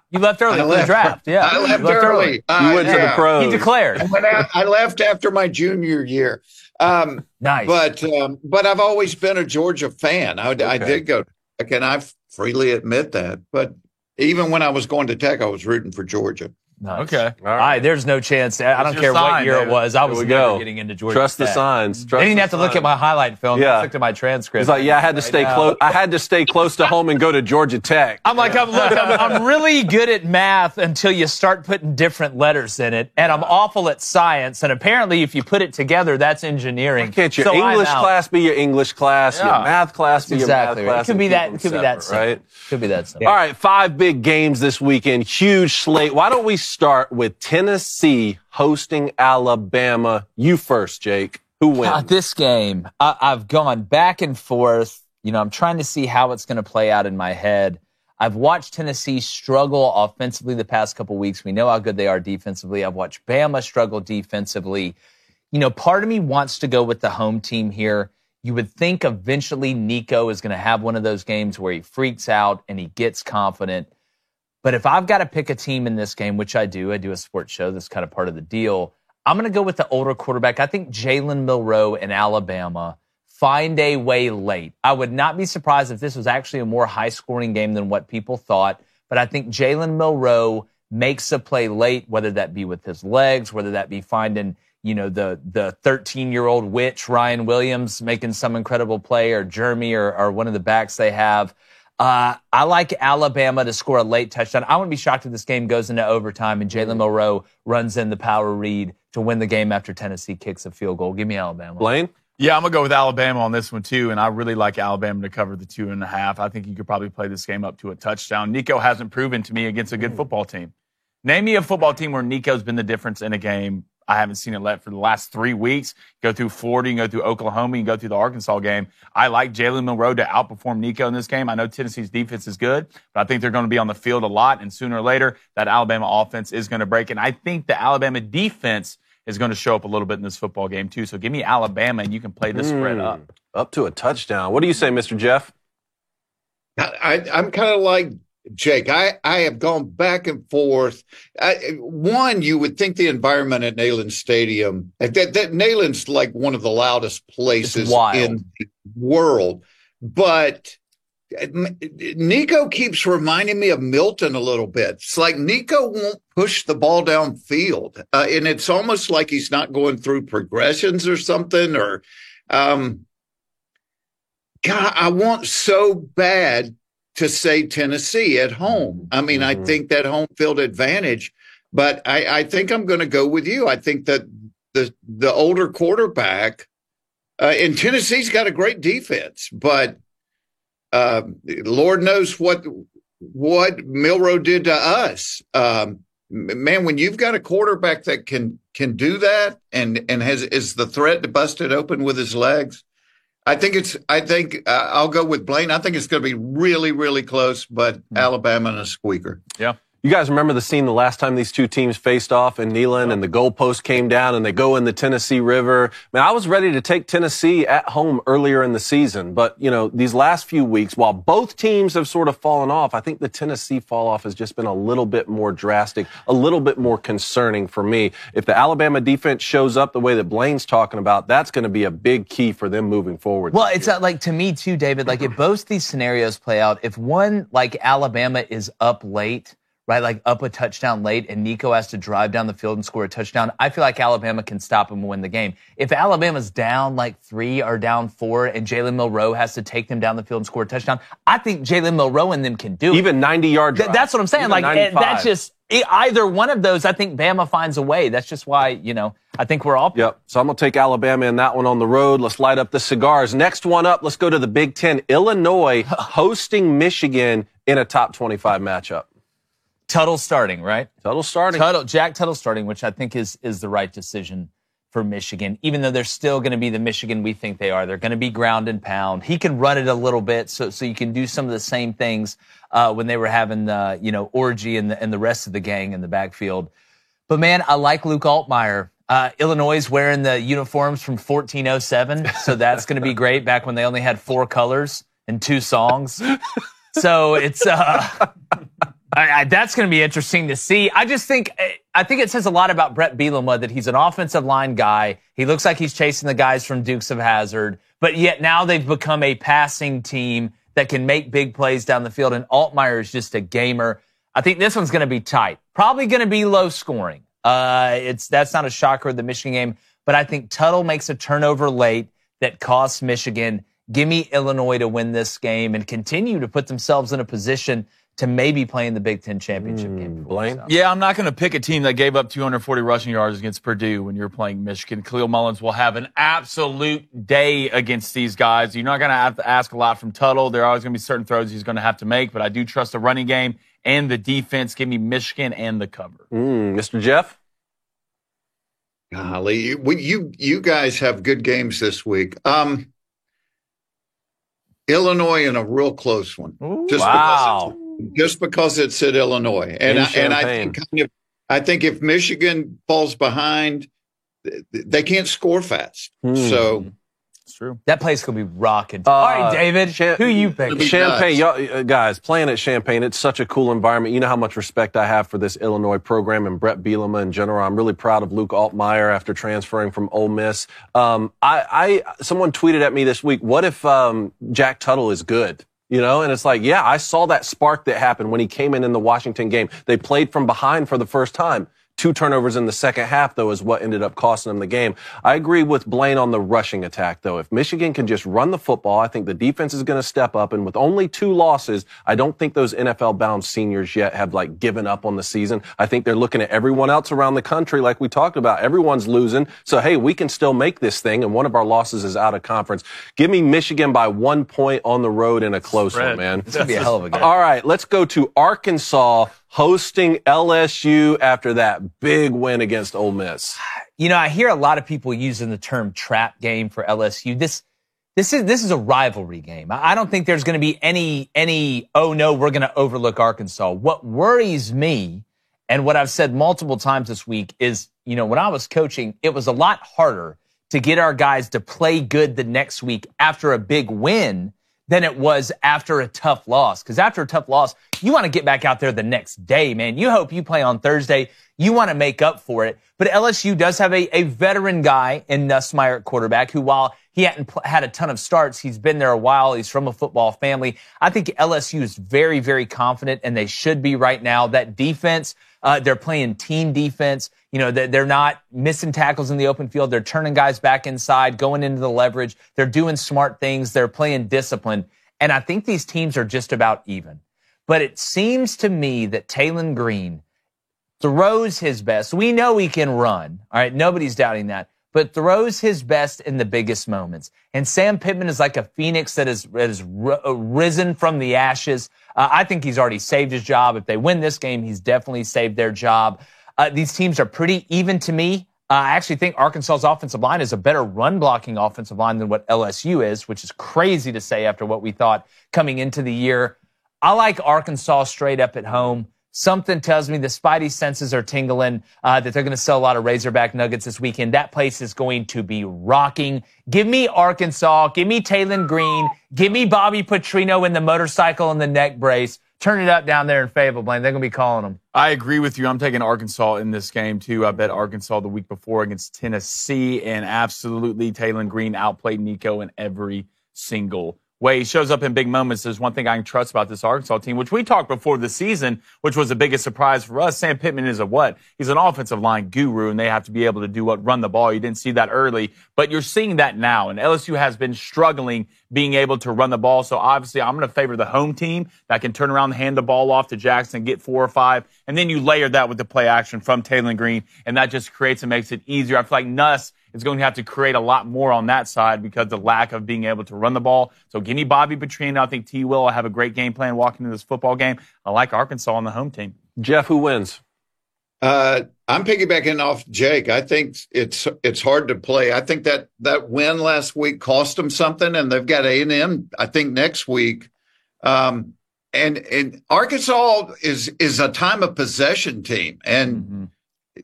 You left early for the draft. Yeah, I left early. You went to the pros. He declared. I left after my junior year. Nice. But I've always been a Georgia fan. I did go to Tech, and I freely admit that. But even when I was going to Tech, I was rooting for Georgia. Nice. Okay. All right. There's no chance. I don't care what year it was. I was never getting into Georgia Trust Tech. the signs. They didn't have to look at my highlight film. Yeah. They looked at my transcript. It's like, I had to stay close. I had to stay close to home and go to Georgia Tech. I'm like, I'm really good at math until you start putting different letters in it, and I'm awful at science. And apparently, if you put it together, that's engineering. Why can't your English class be your English class? Yeah. Your math class be your math class? It could be that. It could be that simple. Right? Could be that simple. All right, 5 big games this weekend. Huge slate. Why don't we start with Tennessee hosting Alabama? You first, Jake. Who wins? This game, I've gone back and forth. I'm trying to see how it's going to play out in my head. I've watched Tennessee struggle offensively the past couple weeks. We know how good they are defensively. I've watched Bama struggle defensively. Part of me wants to go with the home team here. You would think eventually Nico is going to have one of those games where he freaks out and he gets confident. But if I've got to pick a team in this game, which I do a sports show, that's kind of part of the deal, I'm going to go with the older quarterback. I think Jalen Milroe in Alabama find a way late. I would not be surprised if this was actually a more high-scoring game than what people thought, but I think Jalen Milroe makes a play late, whether that be with his legs, whether that be finding, the 13-year-old witch, Ryan Williams, making some incredible play, or Jeremy or one of the backs they have. I like Alabama to score a late touchdown. I wouldn't be shocked if this game goes into overtime and Jalen Milroe runs in the power read to win the game after Tennessee kicks a field goal. Give me Alabama. Blaine? Yeah, I'm going to go with Alabama on this one, too, and I really like Alabama to cover the 2.5. I think you could probably play this game up to a touchdown. Nico hasn't proven to me against a good football team. Name me a football team where Nico's been the difference in a game. I haven't seen it for the last 3 weeks. Go through Florida, you can go through Oklahoma, you can go through the Arkansas game. I like Jalen Milroe to outperform Nico in this game. I know Tennessee's defense is good, but I think they're going to be on the field a lot, and sooner or later, that Alabama offense is going to break. And I think the Alabama defense is going to show up a little bit in this football game, too. So give me Alabama, and you can play this spread up. Up to a touchdown. What do you say, Mr. Jeff? I'm kind of like Jake. I have gone back and forth. One, you would think the environment at Neyland Stadium, that Neyland's like one of the loudest places in the world. But Nico keeps reminding me of Milton a little bit. It's like Nico won't push the ball downfield. And it's almost like he's not going through progressions or something. Or, God, I want so bad to say Tennessee at home. I mean, I think that home field advantage But I think I'm going to go with you. I think that the older quarterback in Tennessee's got a great defense, but Lord knows what Milroe did to us. Man, when you've got a quarterback that can do that and is the threat to bust it open with his legs, I think I'll go with Blaine. I think it's going to be really, really close, but Alabama and a squeaker. Yeah. You guys remember the scene the last time these two teams faced off in Neyland and the goalpost came down and they go in the Tennessee River? Man, I was ready to take Tennessee at home earlier in the season. But, these last few weeks, while both teams have sort of fallen off, I think the Tennessee fall off has just been a little bit more drastic, a little bit more concerning for me. If the Alabama defense shows up the way that Blaine's talking about, that's going to be a big key for them moving forward. Well, it's to me too, David, if both these scenarios play out, if one, Alabama is up late, right, up a touchdown late, and Nico has to drive down the field and score a touchdown, I feel like Alabama can stop him and win the game. If Alabama's down 3 or down 4 and Jalen Milroe has to take them down the field and score a touchdown, I think Jalen Milroe and them can do it. Even 90-yard drive. That's what I'm saying. That's just either one of those, I think Bama finds a way. That's just why, I think we're all. Yep. So I'm going to take Alabama in that one on the road. Let's light up the cigars. Next one up, let's go to the Big Ten. Illinois hosting Michigan in a top 25 matchup. Tuttle starting, right? Tuttle starting. Jack Tuttle starting, which I think is the right decision for Michigan, even though they're still going to be the Michigan we think they are. They're going to be ground and pound. He can run it a little bit, so you can do some of the same things when they were having Orgy and the rest of the gang in the backfield. But, man, I like Luke Altmaier. Illinois is wearing the uniforms from 1407, so that's going to be great, back when they only had 4 colors and 2 songs. So it's that's going to be interesting to see. I think it says a lot about Brett Bielema that he's an offensive line guy. He looks like he's chasing the guys from Dukes of Hazzard, but yet now they've become a passing team that can make big plays down the field, and Altmaier is just a gamer. I think this one's going to be tight. Probably going to be low scoring. That's not a shocker in the Michigan game, but I think Tuttle makes a turnover late that costs Michigan. Give me Illinois to win this game and continue to put themselves in a position to maybe play in the Big Ten championship game. Blaine? Yeah, I'm not going to pick a team that gave up 240 rushing yards against Purdue when you're playing Michigan. Khalil Mullins will have an absolute day against these guys. You're not going to have to ask a lot from Tuttle. There are always going to be certain throws he's going to have to make, but I do trust the running game and the defense. Give me Michigan and the cover. Mr. Jeff? Golly, you guys have good games this week. Illinois in a real close one. Ooh, Just because it's at Illinois. And I think if Michigan falls behind, they can't score fast. So it's true. That place could be rocking. All right, David, who you pick? Champaign, y'all, guys, playing at Champaign, it's such a cool environment. You know how much respect I have for this Illinois program and Brett Bielema in general. I'm really proud of Luke Altmaier after transferring from Ole Miss. Someone tweeted at me this week, what if Jack Tuttle is good? And it's yeah, I saw that spark that happened when he came in the Washington game. They played from behind for the first time. 2 turnovers in the second half, though, is what ended up costing them the game. I agree with Blaine on the rushing attack, though. If Michigan can just run the football, I think the defense is going to step up. And with only 2 losses, I don't think those NFL-bound seniors yet have, given up on the season. I think they're looking at everyone else around the country, like we talked about. Everyone's losing. So, hey, we can still make this thing, and one of our losses is out of conference. Give me Michigan by 1 point on the road in a close one, man. It's going to be a hell of a game. All right, let's go to Arkansas hosting LSU after that big win against Ole Miss. I hear a lot of people using the term trap game for LSU. This is a rivalry game. I don't think there's going to be any oh no, we're going to overlook Arkansas. What worries me, and what I've said multiple times this week, is, when I was coaching, it was a lot harder to get our guys to play good the next week after a big win than it was after a tough loss. Because after a tough loss, you want to get back out there the next day, man. You hope you play on Thursday. You want to make up for it. But LSU does have a veteran guy in Nussmeier at quarterback who, while he hadn't had a ton of starts, he's been there a while. He's from a football family. I think LSU is very, very confident, and they should be right now. That defense, they're playing team defense. They're not missing tackles in the open field. They're turning guys back inside, going into the leverage. They're doing smart things. They're playing discipline. And I think these teams are just about even. But it seems to me that Taylen Green throws his best. We know he can run. All right, nobody's doubting that. But throws his best in the biggest moments. And Sam Pittman is like a phoenix that has risen from the ashes. I think he's already saved his job. If they win this game, he's definitely saved their job. These teams are pretty even to me. I actually think Arkansas's offensive line is a better run-blocking offensive line than what LSU is, which is crazy to say after what we thought coming into the year. I like Arkansas straight up at home. Something tells me the spidey senses are tingling, that they're going to sell a lot of Razorback nuggets this weekend. That place is going to be rocking. Give me Arkansas. Give me Taylon Green. Give me Bobby Petrino in the motorcycle and the neck brace. Turn it up down there in Fayetteville, Blaine. They're going to be calling them. I agree with you. I'm taking Arkansas in this game, too. I bet Arkansas the week before against Tennessee, and absolutely Taylon Green outplayed Nico in every single way. He shows up in big moments. There's one thing I can trust about this Arkansas team, which we talked before the season, which was the biggest surprise for us. Sam Pittman is a what? He's an offensive line guru, and they have to be able to do what? Run the ball. You didn't see that early, but you're seeing that now. And LSU has been struggling being able to run the ball. So obviously I'm going to favor the home team that can turn around and hand the ball off to Jackson, get 4 or 5. And then you layer that with the play action from Taylon Green, and that just creates and makes it easier. I feel like Nuss is going to have to create a lot more on that side because of the lack of being able to run the ball. So give me Bobby Petrino. I think T. Will have a great game plan walking into this football game. I like Arkansas on the home team. Jeff, who wins? I'm piggybacking off Jake. I think it's hard to play. I think that win last week cost them something, and they've got A&M, I think, next week. And Arkansas is a time of possession team. And,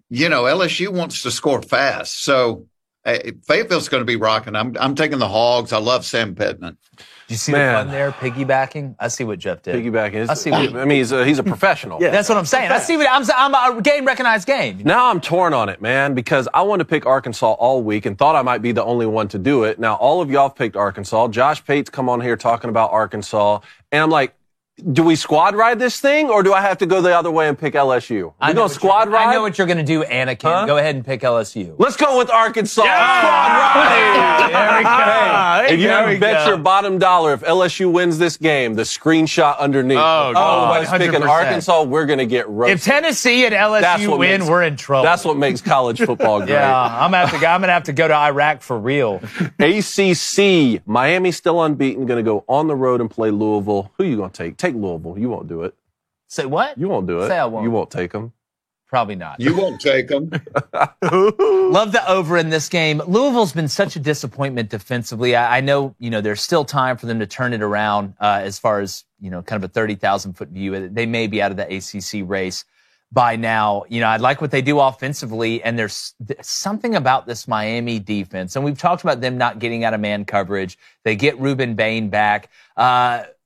you know, LSU wants to score fast. So Fayetteville's going to be rocking. I'm taking the Hogs. I love Sam Pittman. Do you see the fun there, piggybacking? I see what Jeff did. Piggybacking. I mean, he's a professional. Yeah, that's what I'm saying. I see what I'm a recognized game. Now I'm torn on it, man, because I wanted to pick Arkansas all week and thought I might be the only one to do it. Now, all of y'all picked Arkansas. Josh Pate's come on here talking about Arkansas, and I'm like, do we squad ride this thing, or do I have to go the other way and pick LSU? We going to squad ride? I know what you're going to do, Anakin. Huh? Go ahead and pick LSU. Let's go with Arkansas. Yeah! Squad ride! There we go. Hey, if you bet your bottom dollar, if LSU wins this game, the screenshot underneath. Oh, picking Arkansas, we're going to get roasted. If Tennessee and LSU win, we're in trouble. That's what makes college football great. Yeah, I'm going to have to go to Iraq for real. ACC, Miami still unbeaten, going to go on the road and play Louisville. Who you going to take? Take Louisville. You won't do it. Say what? You won't do it. Say I won't. You won't take them. Probably not. You won't take them. Love the over in this game. Louisville's been such a disappointment defensively. I know, there's still time for them to turn it around as far as, kind of a 30,000-foot view. They may be out of the ACC race by now. I like what they do offensively, and there's something about this Miami defense. And we've talked about them not getting out of man coverage. They get Ruben Bain back.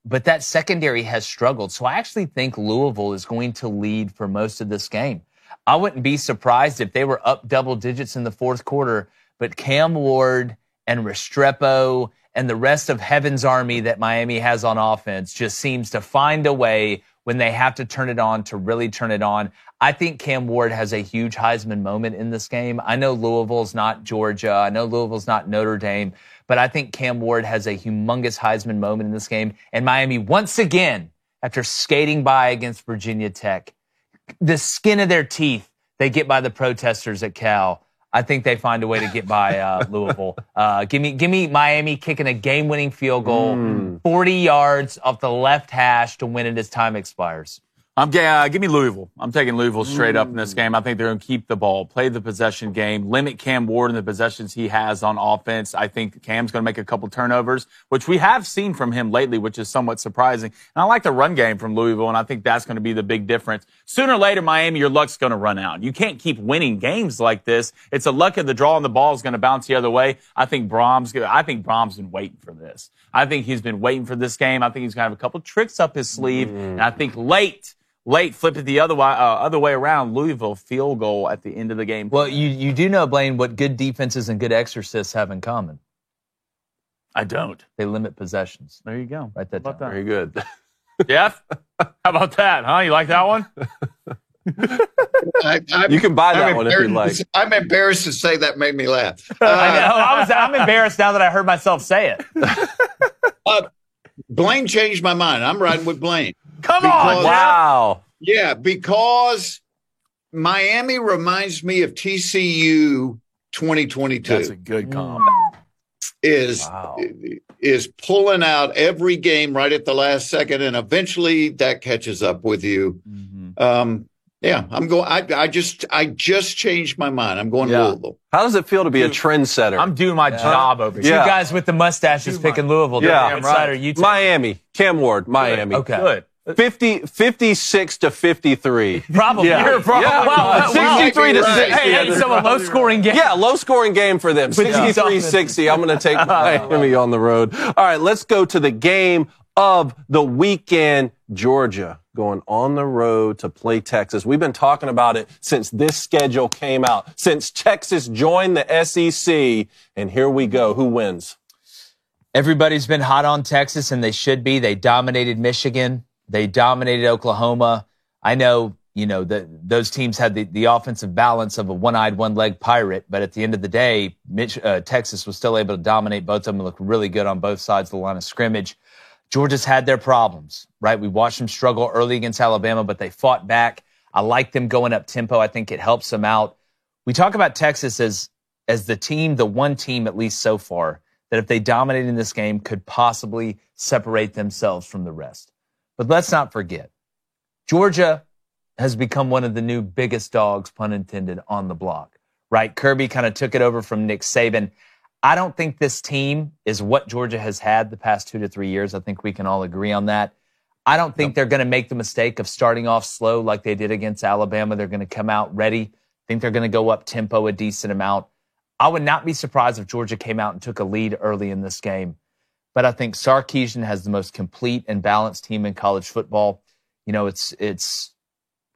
But that secondary has struggled. So I actually think Louisville is going to lead for most of this game. I wouldn't be surprised if they were up double digits in the fourth quarter, but Cam Ward and Restrepo and the rest of Heaven's Army that Miami has on offense just seems to find a way when they have to turn it on to really turn it on. I think Cam Ward has a huge Heisman moment in this game. I know Louisville's not Georgia. I know Louisville's not Notre Dame. But I think Cam Ward has a humongous Heisman moment in this game. And Miami, once again, after skating by against Virginia Tech, the skin of their teeth, they get by the protesters at Cal. I think they find a way to get by Louisville. Give me Miami kicking a game-winning field goal, 40 yards off the left hash to win it as time expires. Give me Louisville. I'm taking Louisville straight up in this game. I think they're going to keep the ball, play the possession game, limit Cam Ward and the possessions he has on offense. I think Cam's going to make a couple turnovers, which we have seen from him lately, which is somewhat surprising. And I like the run game from Louisville, and I think that's going to be the big difference. Sooner or later, Miami, your luck's going to run out. You can't keep winning games like this. It's a luck of the draw, and the ball is going to bounce the other way. I think Brahms been waiting for this. I think he's been waiting for this game. I think he's going to have a couple tricks up his sleeve, and I think late, flip it the other way around. Louisville field goal at the end of the game. Well, you do know, Blaine, what good defenses and good exorcists have in common. I don't. They limit possessions. There you go. Write that down. Very good. Jeff, how about that? Huh? You like that one? You can buy that one if you like. I'm embarrassed to say that made me laugh. I know. I'm embarrassed now that I heard myself say it. Blaine changed my mind. I'm riding with Blaine. Come on, wow. Yeah, because Miami reminds me of TCU 2022. That's a good comp. Is pulling out every game right at the last second, and eventually that catches up with you. Yeah, I'm going. I just changed my mind. I'm going Louisville. How does it feel to be a trendsetter? I'm doing my job over here. You guys with the mustaches picking Louisville. Damn right. Are you Miami. Cam Ward, Miami. Okay. Good. 56 to 53. Probably. Yeah. You're probably. Yeah. Well, 63 to 60. Hey, so a low-scoring game. Yeah, low-scoring game for them. 63-60. I'm going to take Miami on the road. All right, let's go to the game of the weekend. Georgia going on the road to play Texas. We've been talking about it since this schedule came out, since Texas joined the SEC, and here we go. Who wins? Everybody's been hot on Texas, and they should be. They dominated Michigan. They dominated Oklahoma. I know, those teams had the offensive balance of a one-eyed, one-legged pirate, but at the end of the day, Texas was still able to dominate both of them and look really good on both sides of the line of scrimmage. Georgia's had their problems, right? We watched them struggle early against Alabama, but they fought back. I like them going up tempo. I think it helps them out. We talk about Texas as the team, the one team, at least so far, that if they dominated in this game could possibly separate themselves from the rest. But let's not forget, Georgia has become one of the new biggest dogs, pun intended, on the block, right? Kirby kind of took it over from Nick Saban. I don't think this team is what Georgia has had the past 2 to 3 years. I think we can all agree on that. I don't think they're going to make the mistake of starting off slow like they did against Alabama. They're going to come out ready. I think they're going to go up tempo a decent amount. I would not be surprised if Georgia came out and took a lead early in this game. But I think Sarkisian has the most complete and balanced team in college football. It's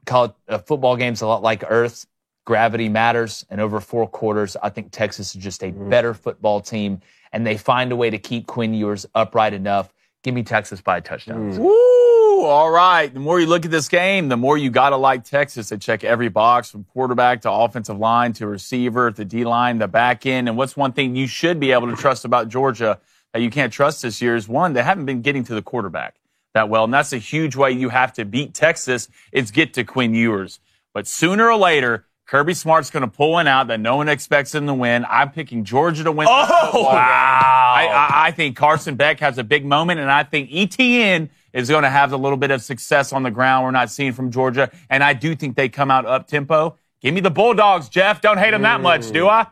college football game's a lot like Earth. Gravity matters, and over 4 quarters, I think Texas is just a better football team, and they find a way to keep Quinn Ewers upright enough. Give me Texas by a touchdown. Woo! All right. The more you look at this game, the more you got to like Texas. They check every box from quarterback to offensive line to receiver to D-line, the back end. And what's one thing you should be able to trust about Georgia that you can't trust this year is, one, they haven't been getting to the quarterback that well, and that's a huge way you have to beat Texas is get to Quinn Ewers. But sooner or later, Kirby Smart's going to pull one out that no one expects him to win. I'm picking Georgia to win. Oh, wow. I think Carson Beck has a big moment, and I think ETN is going to have a little bit of success on the ground we're not seeing from Georgia, and I do think they come out up-tempo. Give me the Bulldogs, Jeff. Don't hate them that much, do I?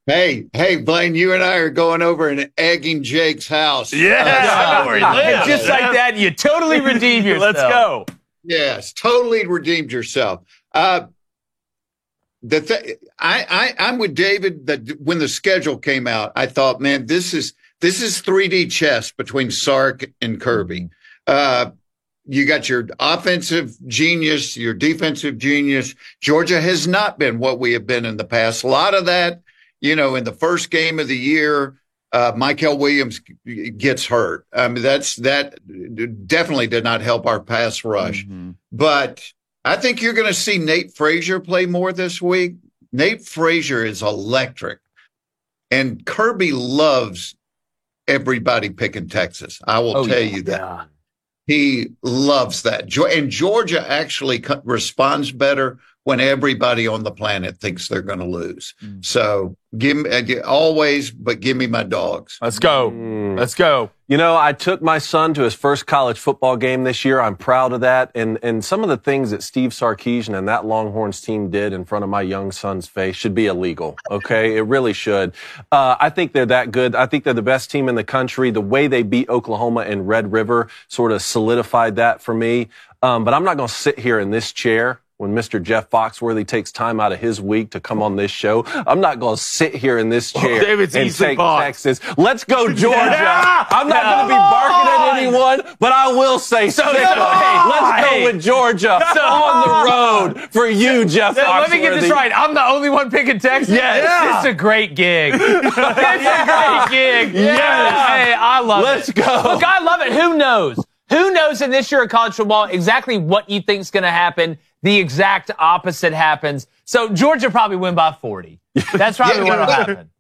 Hey, Blaine, you and I are going over and egging Jake's house. Yes, I know where he lives. Just like that, you totally redeem yourself. Let's go. Yes, totally redeemed yourself. I'm with David that when the schedule came out, I thought, man, this is 3D chess between Sark and Kirby. You got your offensive genius, your defensive genius. Georgia has not been what we have been in the past. A lot of that, in the first game of the year, Michael Williams gets hurt. I mean, that definitely did not help our pass rush. But I think you're going to see Nate Frazier play more this week. Nate Frazier is electric. And Kirby loves everybody picking Texas. I will tell you that. Yeah. He loves that. And Georgia actually responds better when everybody on the planet thinks they're going to lose. So give me always, but give me my dogs. Let's go. Let's go. I took my son to his first college football game this year. I'm proud of that. And some of the things that Steve Sarkisian and that Longhorns team did in front of my young son's face should be illegal. Okay. It really should. I think they're that good. I think they're the best team in the country. The way they beat Oklahoma in Red River sort of solidified that for me. But I'm not going to sit here in this chair when Mr. Jeff Foxworthy takes time out of his week to come on this show. I'm not going to sit here in this chair and take Texas. Let's go, Georgia. Yeah. I'm not going to be barking at anyone, but I will say let's go with Georgia on the road for you, Jeff Foxworthy. Let me get this right. I'm the only one picking Texas? Yes. Yeah. It's a great gig. It's a great gig. Yes. Hey, I love it. Let's go. Look, I love it. Who knows? Who knows in this year of college football exactly what you think is going to happen? The exact opposite happens. So Georgia probably win by 40. That's probably what will happen.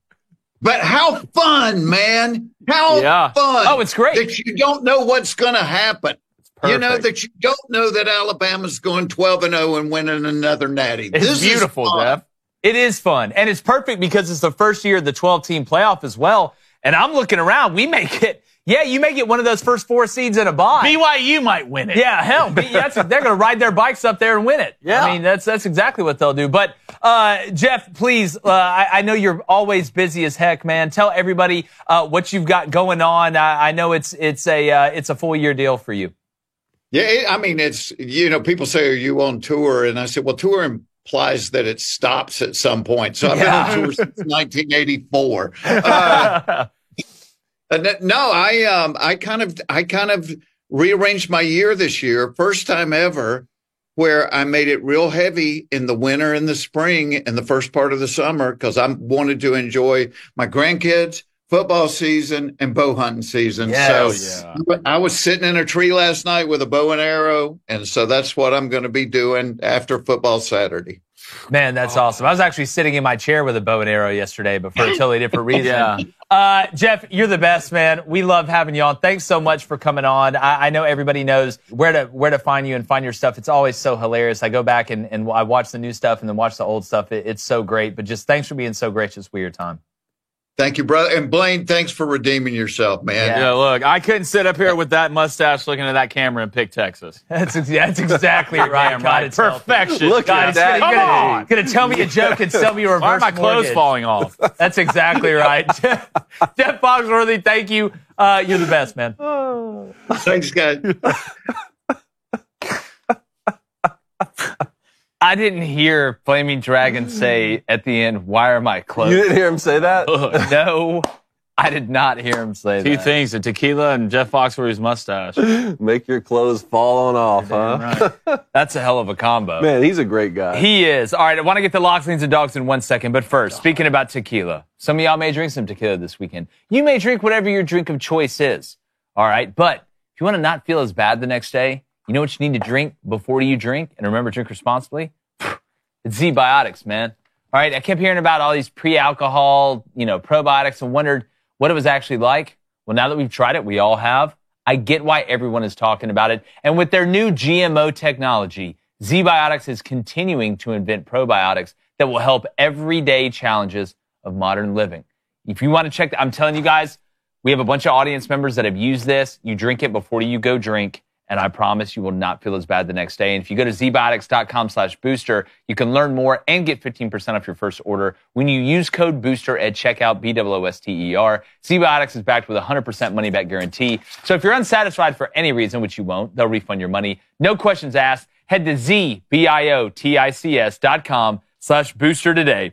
But how fun, man. How fun. Oh, it's great. That you don't know what's going to happen. You know that you don't know that Alabama's going 12-0 and winning another natty. It's beautiful, Jeff. It is fun. And it's perfect because it's the first year of the 12-team playoff as well. And I'm looking around. We make it. Yeah, you may get one of those first 4 seeds in a bye. BYU might win it. Yeah, hell, they're going to ride their bikes up there and win it. Yeah. I mean, that's exactly what they'll do. But, Jeff, please, I know you're always busy as heck, man. Tell everybody what you've got going on. I know it's a full year deal for you. Yeah, it's, people say, are you on tour? And I said, well, tour implies that it stops at some point. So I've been on tour since 1984. No, I kind of rearranged my year this year. First time ever where I made it real heavy in the winter and the spring and the first part of the summer because I wanted to enjoy my grandkids, football season, and bow hunting season. Yes. So I was sitting in a tree last night with a bow and arrow, and so that's what I'm going to be doing after football Saturday. Man, that's awesome. I was actually sitting in my chair with a bow and arrow yesterday, but for a totally different reason. Jeff, you're the best, man. We love having you on. Thanks so much for coming on. I know everybody knows where to find you and find your stuff. It's always so hilarious. I go back and I watch the new stuff and then watch the old stuff. It's so great. But just thanks for being so gracious with your time. Thank you, brother. And Blaine, thanks for redeeming yourself, man. Yeah, look, I couldn't sit up here with that mustache looking at that camera and pick Texas. That's exactly right. Damn right. Perfection. Look at that. Come on. Going to tell me a joke and sell me a reverse Why are my clothes mortgage? falling off? That's exactly right. Jeff Foxworthy, thank you. You're the best, man. Thanks, guys. I didn't hear Flaming Dragon say at the end, why are my clothes? You didn't hear him say that? No, I did not hear him say that. Two things, the tequila and Jeff Foxworthy's mustache. Make your clothes fall on off, huh? Right. That's a hell of a combo. Man, he's a great guy. He is. All right, I want to get to locks, leans, and dogs in 1 second. But first, speaking about tequila, some of y'all may drink some tequila this weekend. You may drink whatever your drink of choice is. All right, but if you want to not feel as bad the next day, you know what you need to drink before you drink? And remember, drink responsibly. It's Z-Biotics, man. All right, I kept hearing about all these pre-alcohol, probiotics and wondered what it was actually like. Well, now that we've tried it, we all have. I get why everyone is talking about it. And with their new GMO technology, Z-Biotics is continuing to invent probiotics that will help everyday challenges of modern living. If you want to check, I'm telling you guys, we have a bunch of audience members that have used this. You drink it before you go drink. And I promise you will not feel as bad the next day. And if you go to zbiotics.com/booster, you can learn more and get 15% off your first order when you use code BOOSTER at checkout, BOOSTER. Z-Biotics is backed with a 100% money back guarantee. So if you're unsatisfied for any reason, which you won't, they'll refund your money. No questions asked. Head to zbiotics.com/booster today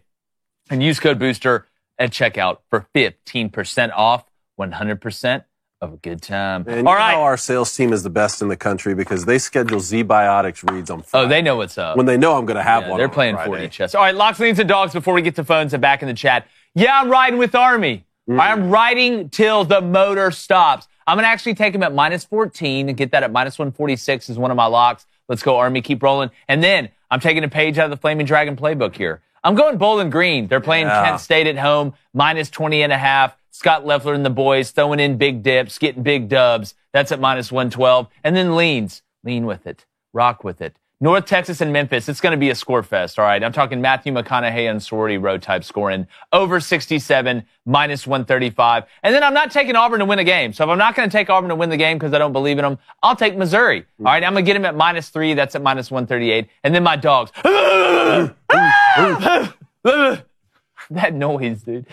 and use code BOOSTER at checkout for 15% off 100% of a good time. And all right. Know our sales team is the best in the country because they schedule Z-Biotics reads on Friday. Oh, they know what's up. When they know I'm going to have one. They're playing 4D chess. All right, locks, leans, and dogs before we get to phones and back in the chat. Yeah, I'm riding with Army. I'm riding till the motor stops. I'm going to actually take him at -14 and get that at -146 is one of my locks. Let's go, Army. Keep rolling. And then I'm taking a page out of the Flaming Dragon playbook here. I'm going Bowling Green. They're playing Kent State at home, -20.5. Scott Leffler and the boys throwing in big dips, getting big dubs. That's at -112. And then leans. Lean with it. Rock with it. North Texas and Memphis. It's going to be a score fest. All right. I'm talking Matthew McConaughey and sorority row type scoring. Over 67, -135. And then I'm not taking Auburn to win a game. So if I'm not going to take Auburn to win the game because I don't believe in them, I'll take Missouri. All right. I'm going to get him at -3. That's at -138. And then my dogs. That noise, dude.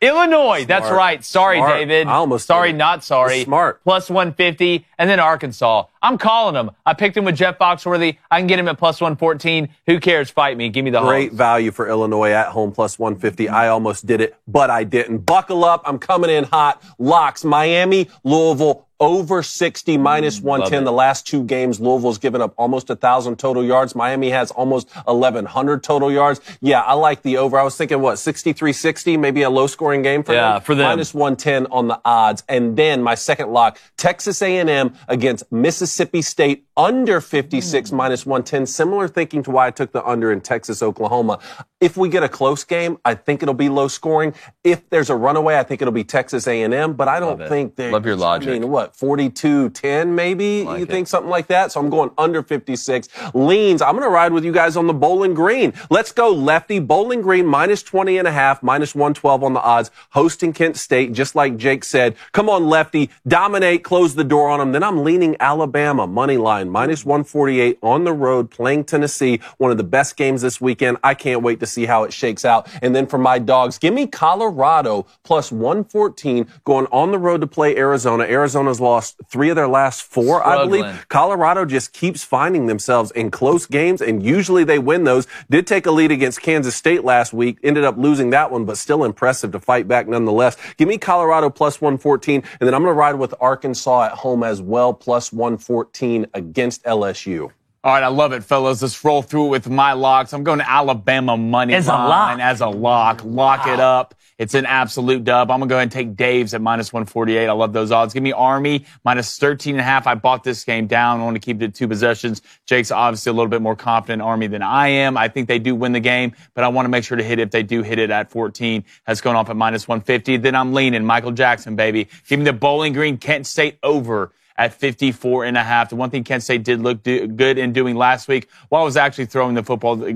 Illinois, Smart. That's right. Sorry, Smart. David. I almost sorry, did it. not sorry. Smart. +150, and then Arkansas. I'm calling them. I picked him with Jeff Foxworthy. I can get him at +114. Who cares? Fight me. Give me the Great Hogs. value for Illinois at home +150. I almost did it, but I didn't. Buckle up. I'm coming in hot. Locks. Miami, Louisville. Over 60, -110. The last 2 games, Louisville's given up almost 1,000 total yards. Miami has almost 1,100 total yards. Yeah, I like the over. I was thinking, 63-60, maybe a low-scoring game for them? Yeah, for them. -110 on the odds. And then my second lock, Texas A&M against Mississippi Mississippi State under 56 minus 110. Similar thinking to why I took the under in Texas, Oklahoma. If we get a close game, I think it'll be low scoring. If there's a runaway, I think it'll be Texas A&M, but I don't think they. Love your logic. I mean, what, 42-10 maybe? You think something like that? So I'm going under 56. Leans, I'm going to ride with you guys on the Bowling Green. Let's go lefty. Bowling Green minus 20.5, minus 112 on the odds, hosting Kent State, just like Jake said. Come on, lefty. Dominate, close the door on them. Then I'm leaning Alabama, money line, minus 148 on the road, playing Tennessee. One of the best games this weekend. I can't wait to see how it shakes out. And then for my dogs, give me Colorado plus 114 going on the road to play Arizona. Arizona's lost 3 of their last 4, I believe. Colorado just keeps finding themselves in close games, and usually they win those. Did take a lead against Kansas State last week, ended up losing that one, but still impressive to fight back nonetheless. Give me Colorado plus 114, and then I'm going to ride with Arkansas at home as well, plus 114 against LSU. All right, I love it, fellas. Let's roll through it with my locks. I'm going to Alabama money line as a lock. Lock it up. It's an absolute dub. I'm going to go ahead and take Dave's at minus 148. I love those odds. Give me Army minus 13.5. I bought this game down. I want to keep it 2 possessions. Jake's obviously a little bit more confident in Army than I am. I think they do win the game, but I want to make sure to hit it if they do hit it at 14. That's going off at minus 150. Then I'm leaning Michael Jackson, baby. Give me the Bowling Green Kent State over at 54.5. The one thing Kent State did look good in doing last week, while I was actually throwing the football, they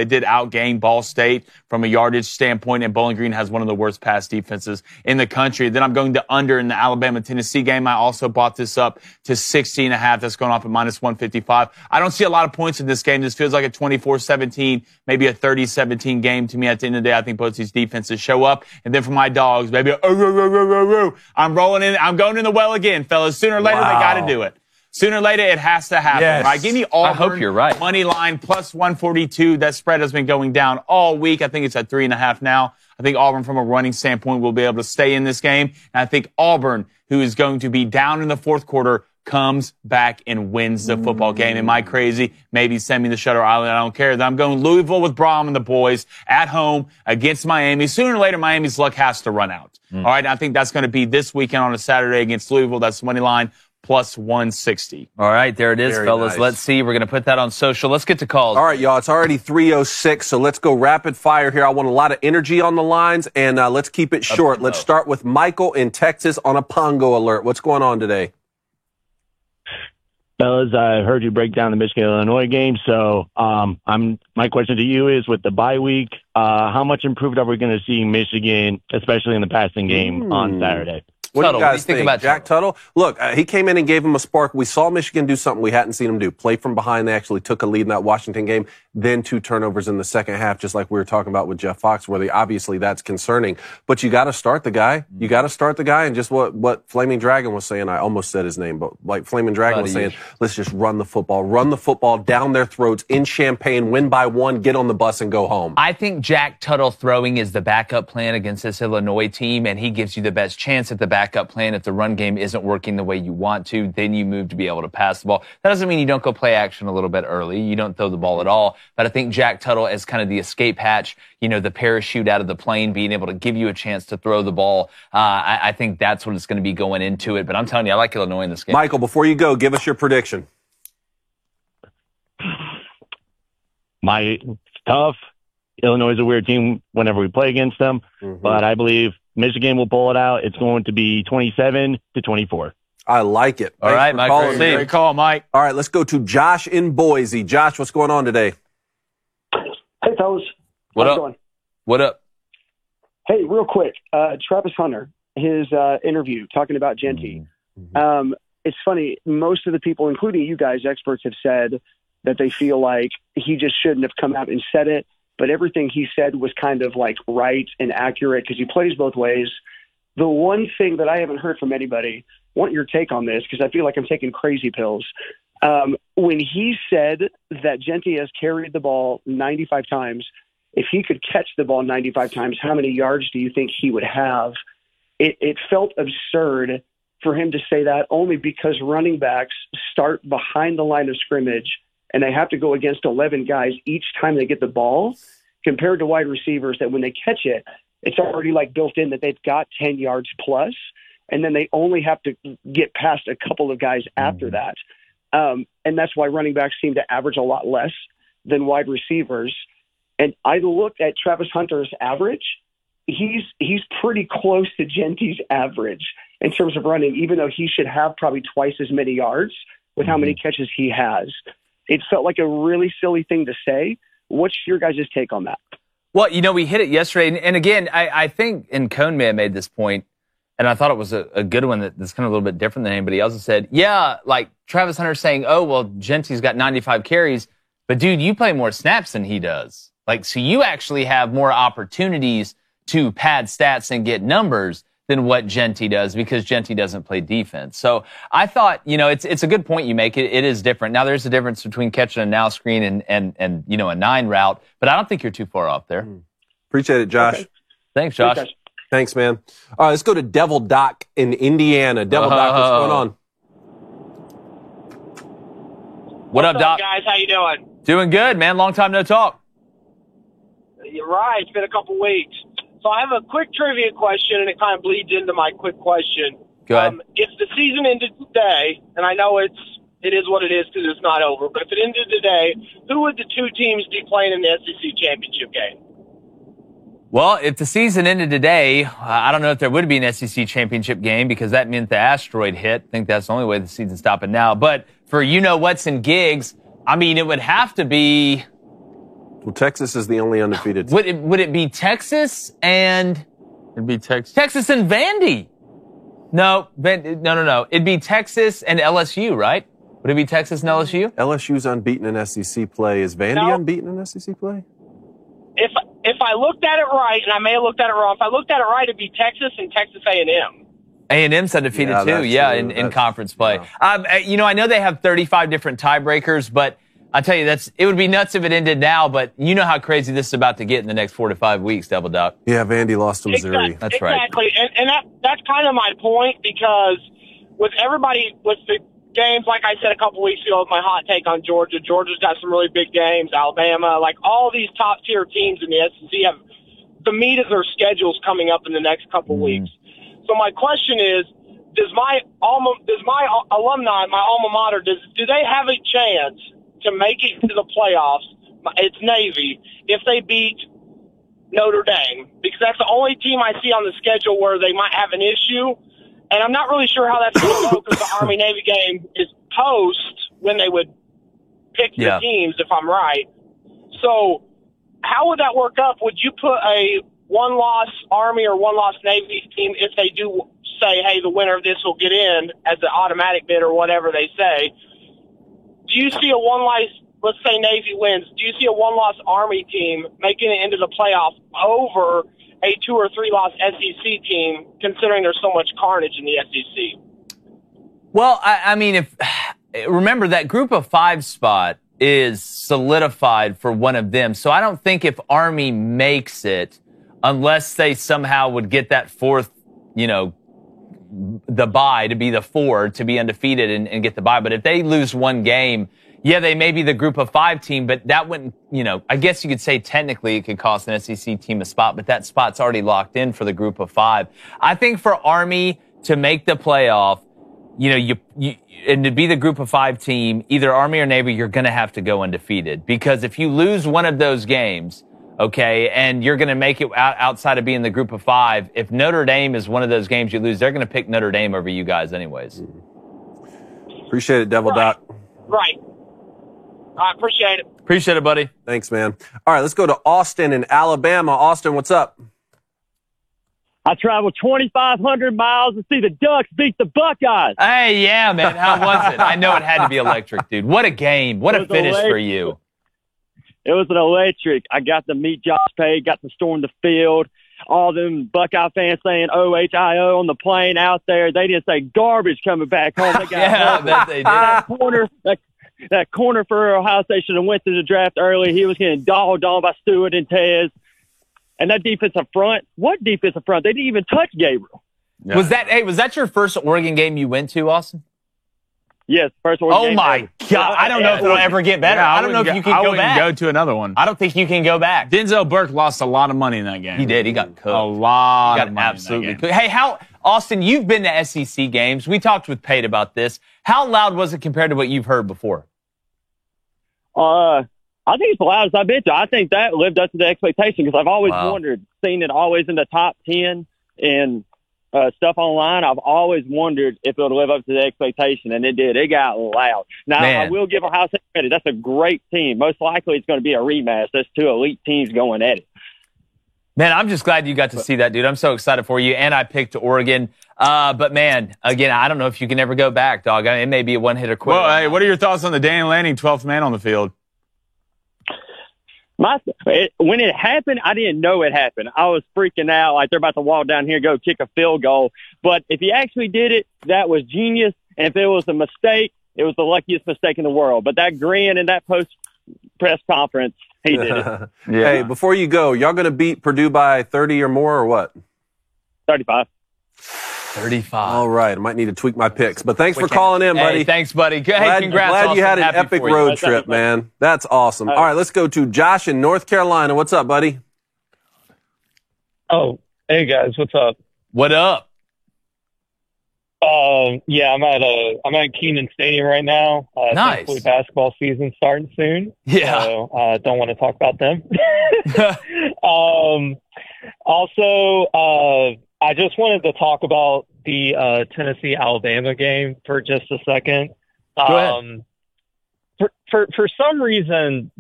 did outgain Ball State from a yardage standpoint, and Bowling Green has one of the worst pass defenses in the country. Then I'm going to under in the Alabama-Tennessee game. I also bought this up to 60.5. That's going off at minus 155. I don't see a lot of points in this game. This feels like a 24-17, maybe a 30-17 game to me. At the end of the day, I think both these defenses show up. And then for my dogs, baby, I'm rolling in. I'm going in the well again, fellas. Sooner or later, they got to do it. Sooner or later, it has to happen, right? Give me Auburn. I hope you're right. Money line plus 142. That spread has been going down all week. I think it's at 3.5 now. I think Auburn, from a running standpoint, will be able to stay in this game. And I think Auburn, who is going to be down in the fourth quarter, comes back and wins the football game. Am I crazy? Maybe send me to Shutter Island. I don't care. Then I'm going Louisville with Braum and the boys at home against Miami. Sooner or later, Miami's luck has to run out. All right. I think that's going to be this weekend on a Saturday against Louisville. That's money line plus 160. All right. There it is, Very fellas. nice. Let's see. We're going to put that on social. Let's get to calls. All right, y'all. It's already 3:06, so let's go rapid fire here. I want a lot of energy on the lines, and let's keep it short. Let's start with Michael in Texas on a Pongo alert. What's going on today? Fellas, I heard you break down the Michigan-Illinois game, so my question to you is, with the bye week, how much improved are we going to see Michigan, especially in the passing game on Saturday? What do you guys think about Jack Tuttle? Look, he came in and gave him a spark. We saw Michigan do something we hadn't seen them do. Play from behind. They actually took a lead in that Washington game. Then 2 turnovers in the second half, just like we were talking about with Jeff Foxworthy. Obviously, that's concerning. But you got to start the guy. You got to start the guy. And just what Flaming Dragon was saying, I almost said his name, but like Flaming Dragon was saying, let's just run the football down their throats in Champaign, win by 1, get on the bus and go home. I think Jack Tuttle throwing is the backup plan against this Illinois team, and he gives you the best chance at the backup plan. If the run game isn't working the way you want to, then you move to be able to pass the ball. That doesn't mean you don't go play action a little bit early. You don't throw the ball at all. But I think Jack Tuttle as kind of the escape hatch, the parachute out of the plane, being able to give you a chance to throw the ball. I think that's what it's going to be going into it. But I'm telling you, I like Illinois in this game. Michael, before you go, give us your prediction. It's tough. Illinois is a weird team whenever we play against them, but I believe Michigan will pull it out. It's going to be 27-24. I like it. All right, Mike. Great call, Mike. All right, let's go to Josh in Boise. Josh, what's going on today? Hey, fellas. What How's up? it going? What up? Hey, real quick. Travis Hunter, his interview talking about Genty. It's funny. Most of the people, including you guys, experts, have said that they feel like he just shouldn't have come out and said it. But everything he said was kind of like right and accurate because he plays both ways. The one thing that I haven't heard from anybody, want your take on this because I feel like I'm taking crazy pills. When he said that Genty has carried the ball 95 times, if he could catch the ball 95 times, how many yards do you think he would have? It felt absurd for him to say that only because running backs start behind the line of scrimmage and they have to go against 11 guys each time they get the ball, compared to wide receivers that when they catch it, it's already like built in that they've got 10 yards plus, and then they only have to get past a couple of guys after that. And that's why running backs seem to average a lot less than wide receivers. And I looked at Travis Hunter's average. He's pretty close to Genty's average in terms of running, even though he should have probably twice as many yards with how many catches he has. It felt like a really silly thing to say. What's your guys' take on that? Well, we hit it yesterday. And again, I think, and Cone may have made this point, and I thought it was a good one that's kind of a little bit different than anybody else. Said, yeah, like Travis Hunter saying, oh, well, Genty's got 95 carries. But, dude, you play more snaps than he does. Like, so you actually have more opportunities to pad stats and get numbers than what Genty does because Genty doesn't play defense. So I thought, it's a good point you make. It is different. Now, there's a difference between catching a now screen and a 9 route, but I don't think you're too far off there. Appreciate it, Josh. Okay. Thanks, Josh. Thanks, man. All right, let's go to Devil Doc in Indiana. Devil Doc, what's going on? What up, Doc? Guys? How you doing? Doing good, man. Long time no talk. You're right. It's been a couple weeks. So I have a quick trivia question, and it kind of bleeds into my quick question. Go ahead. If the season ended today, and I know it is what it is because it's not over, but if it ended today, who would the two teams be playing in the SEC championship game? Well, if the season ended today, I don't know if there would be an SEC championship game because that meant the asteroid hit. I think that's the only way the season's stopping now. But for what's in gigs, I mean, it would have to be. Well, Texas is the only undefeated. Would it be Texas and? It'd be Texas. Texas and Vandy. No. It'd be Texas and LSU, right? Would it be Texas and LSU? LSU's unbeaten in SEC play. Is Vandy unbeaten in SEC play? If I looked at it right, and I may have looked at it wrong, if I looked at it right, it'd be Texas and Texas A&M. A&M's undefeated too, in conference play. Yeah. I know they have 35 different tiebreakers, but I tell you, it would be nuts if it ended now, but you know how crazy this is about to get in the next 4 to 5 weeks, Devil Doc. Yeah, Vandy lost to Missouri. That's right. Exactly, and that's kind of my point because with the games, like I said a couple weeks ago with my hot take on Georgia, Georgia's got some really big games, Alabama, like all these top-tier teams in the SEC have the meat of their schedules coming up in the next couple weeks. So my question is, does my alumni, my alma mater, do they have a chance to make it to the playoffs? It's Navy if they beat Notre Dame, because that's the only team I see on the schedule where they might have an issue. And I'm not really sure how that's going to go because the Army-Navy game is post when they would pick the teams, if I'm right. So how would that work up? Would you put a one-loss Army or one-loss Navy team if they do say, hey, the winner of this will get in as an automatic bid or whatever they say? Do you see a one-loss, let's say Navy wins, do you see a one-loss Army team making it into the playoff over a 2 or 3 loss SEC team, considering there's so much carnage in the SEC? Well, I mean, remember that group of 5 spot is solidified for one of them. So I don't think if Army makes it, unless they somehow would get that 4th, the bye to be the 4 to be undefeated and get the bye. But if they lose one game, they may be the group of 5 team, but that wouldn't, I guess you could say technically it could cost an SEC team a spot, but that spot's already locked in for the group of 5. I think for Army to make the playoff, and to be the group of 5 team, either Army or Navy, you're going to have to go undefeated because if you lose one of those games, okay, and you're going to make it outside of being the group of 5, if Notre Dame is one of those games you lose, they're going to pick Notre Dame over you guys anyways. Appreciate it, Devil Doc. Right. I appreciate it. Appreciate it, buddy. Thanks, man. All right, let's go to Austin in Alabama. Austin, what's up? I traveled 2,500 miles to see the Ducks beat the Buckeyes. Hey, yeah, man. How was it? I know it had to be electric, dude. What a game. What a finish for you. It was an electric. I got to meet Josh Pate, got to storm the field. All them Buckeye fans saying OHIO on the plane out there. They didn't say garbage coming back home. They got I bet they did. That corner for Ohio State should have went to the draft early. He was getting dogged on by Stewart and Tez. And that defensive front, what defensive front? They didn't even touch Gabriel. Yeah. Was that your first Oregon game you went to, Austin? Yes, first Oregon game. Oh, my God. I don't know if it'll ever get better. I don't know if you can go back. Go to another one. I don't think you can go back. Denzel Burke lost a lot of money in that game. He did. He got cooked. A lot he got of money absolutely in that game. Hey, Austin, you've been to SEC games. We talked with Pate about this. How loud was it compared to what you've heard before? I think it's the loudest I've been to. I think that lived up to the expectation because I've always wondered, seeing it always in the top 10 and stuff online, I've always wondered if it would live up to the expectation, and it did. It got loud. Now, I will give Ohio State credit. That's a great team. Most likely it's going to be a rematch. That's two elite teams going at it. Man, I'm just glad you got to see that, dude. I'm so excited for you, and I picked Oregon. But, man, again, I don't know if you can ever go back, dog. It may be a one-hitter quitter. Well, hey, what are your thoughts on the Dan Lanning 12th man on the field? When it happened, I didn't know it happened. I was freaking out like they're about to walk down here and go kick a field goal. But if he actually did it, that was genius. And if it was a mistake, it was the luckiest mistake in the world. But that grin and that post-press conference, he did it. Hey, before you go, y'all going to beat Purdue by 30 or more or what? 35. 35. All right. I might need to tweak my picks. But thanks for calling in, buddy. Hey, thanks, buddy. Glad congrats, you had an Happy epic for you. road trip, man. That's awesome. All right, let's go to Josh in North Carolina. What's up, buddy? Oh, hey, guys. What's up? What up? Yeah, I'm at Kenan Stadium right now. Nice. Thankfully, basketball season starting soon. Yeah. So, don't want to talk about them. Also, I just wanted to talk about the Tennessee-Alabama game for just a second. Go ahead. For some reason,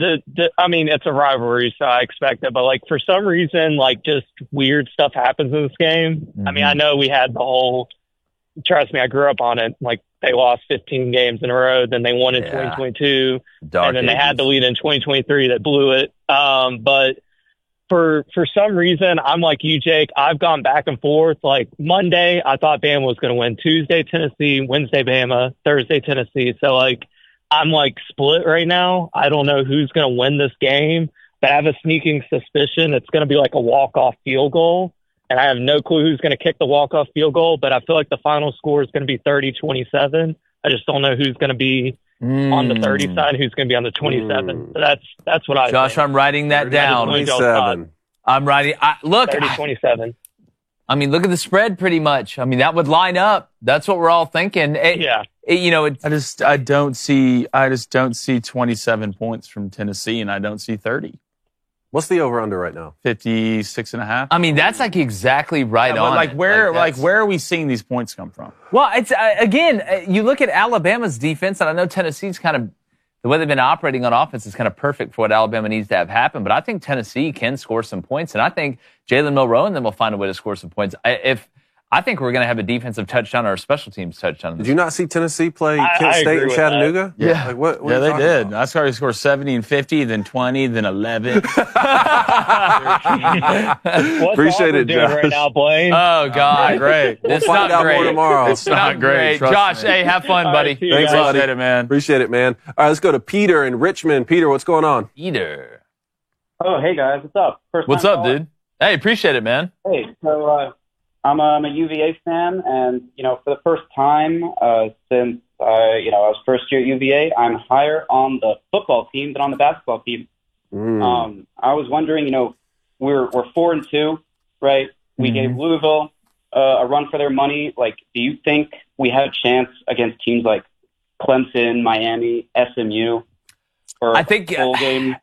I mean, it's a rivalry, so I expect it. But, like, for some reason, like, just weird stuff happens in this game. Mm-hmm. I mean, I know we had the whole – trust me, I grew up on it. Like, they lost 15 games in a row. Then they won in 2022. And then they had the lead in 2023 that blew it. But for some reason, I'm like you, Jake. I've gone back and forth. Like Monday, I thought Bama was going to win. Tuesday, Tennessee. Wednesday, Bama. Thursday, Tennessee. So, like, I'm, like, split right now. I don't know who's going to win this game. But I have a sneaking suspicion it's going to be like a walk-off field goal. And I have no clue who's going to kick the walk-off field goal, but I feel like the final score is going to be 30-27. I just don't know who's going to be on the 30 side, who's going to be on the 27. So that's what I Josh, think. I'm writing that down. 27. I'm writing. Look, 30-27. I mean, look at the spread pretty much. I mean, that would line up. That's what we're all thinking. Yeah. I just don't see 27 points from Tennessee, and I don't see 30. What's the over-under right now? 56.5. I mean, that's like exactly right on. Like where are we seeing these points come from? Well, it's again, you look at Alabama's defense, and I know Tennessee's kind of the way they've been operating on offense is kind of perfect for what Alabama needs to have happen. But I think Tennessee can score some points, and I think Jalen Milroe and them will find a way to score some points. I think we're going to have a defensive touchdown or a special teams touchdown. Did you not see Tennessee play Kent State and Chattanooga? That. Yeah. Like, what yeah, they did. About? I saw he scored 70 and 50, then 20, then 11. Appreciate it, Josh. Right now, Blaine? Oh, God. Great. It's we'll find not out great. more tomorrow. It's not great. Josh, hey, have fun, buddy. Thanks, buddy. Appreciate it, man. Appreciate it, man. All right, let's go to Peter in Richmond. Peter, what's going on? Peter. Oh, hey, guys. What's up? What's up, dude? Hey, appreciate it, man. Hey, so I'm a UVA fan, and, for the first time since, I was first year at UVA, I'm higher on the football team than on the basketball team. I was wondering, we're 4-2, right? We gave Louisville a run for their money. Like, do you think we have a chance against teams like Clemson, Miami, SMU, or I think full game?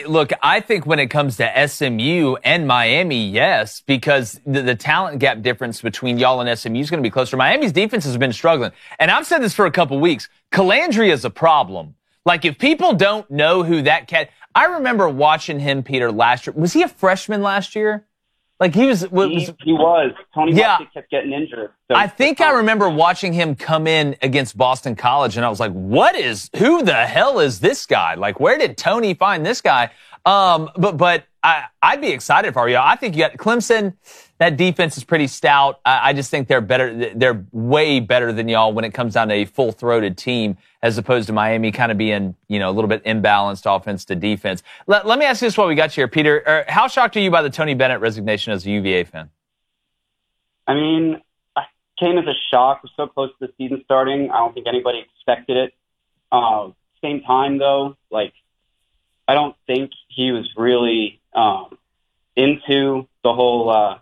Look, I think when it comes to SMU and Miami, yes, because the talent gap difference between y'all and SMU is going to be closer. Miami's defense has been struggling. And I've said this for a couple weeks. Calandria is a problem. Like, if people don't know who that cat... I remember watching him, Peter, last year. Was he a freshman last year? Like, he was... He was. Tony Buckett kept getting injured. So I think I remember watching him come in against Boston College, and I was like, who the hell is this guy? Like, where did Tony find this guy? But I'd be excited for you. I think you got Clemson. That defense is pretty stout. I just think they're better. They're way better than y'all when it comes down to a full-throated team, as opposed to Miami kind of being, a little bit imbalanced offense to defense. Let me ask you this while we got you here, Peter. How shocked are you by the Tony Bennett resignation as a UVA fan? I mean, it came as a shock. We're so close to the season starting. I don't think anybody expected it. Same time, though, like, I don't think he was really into the whole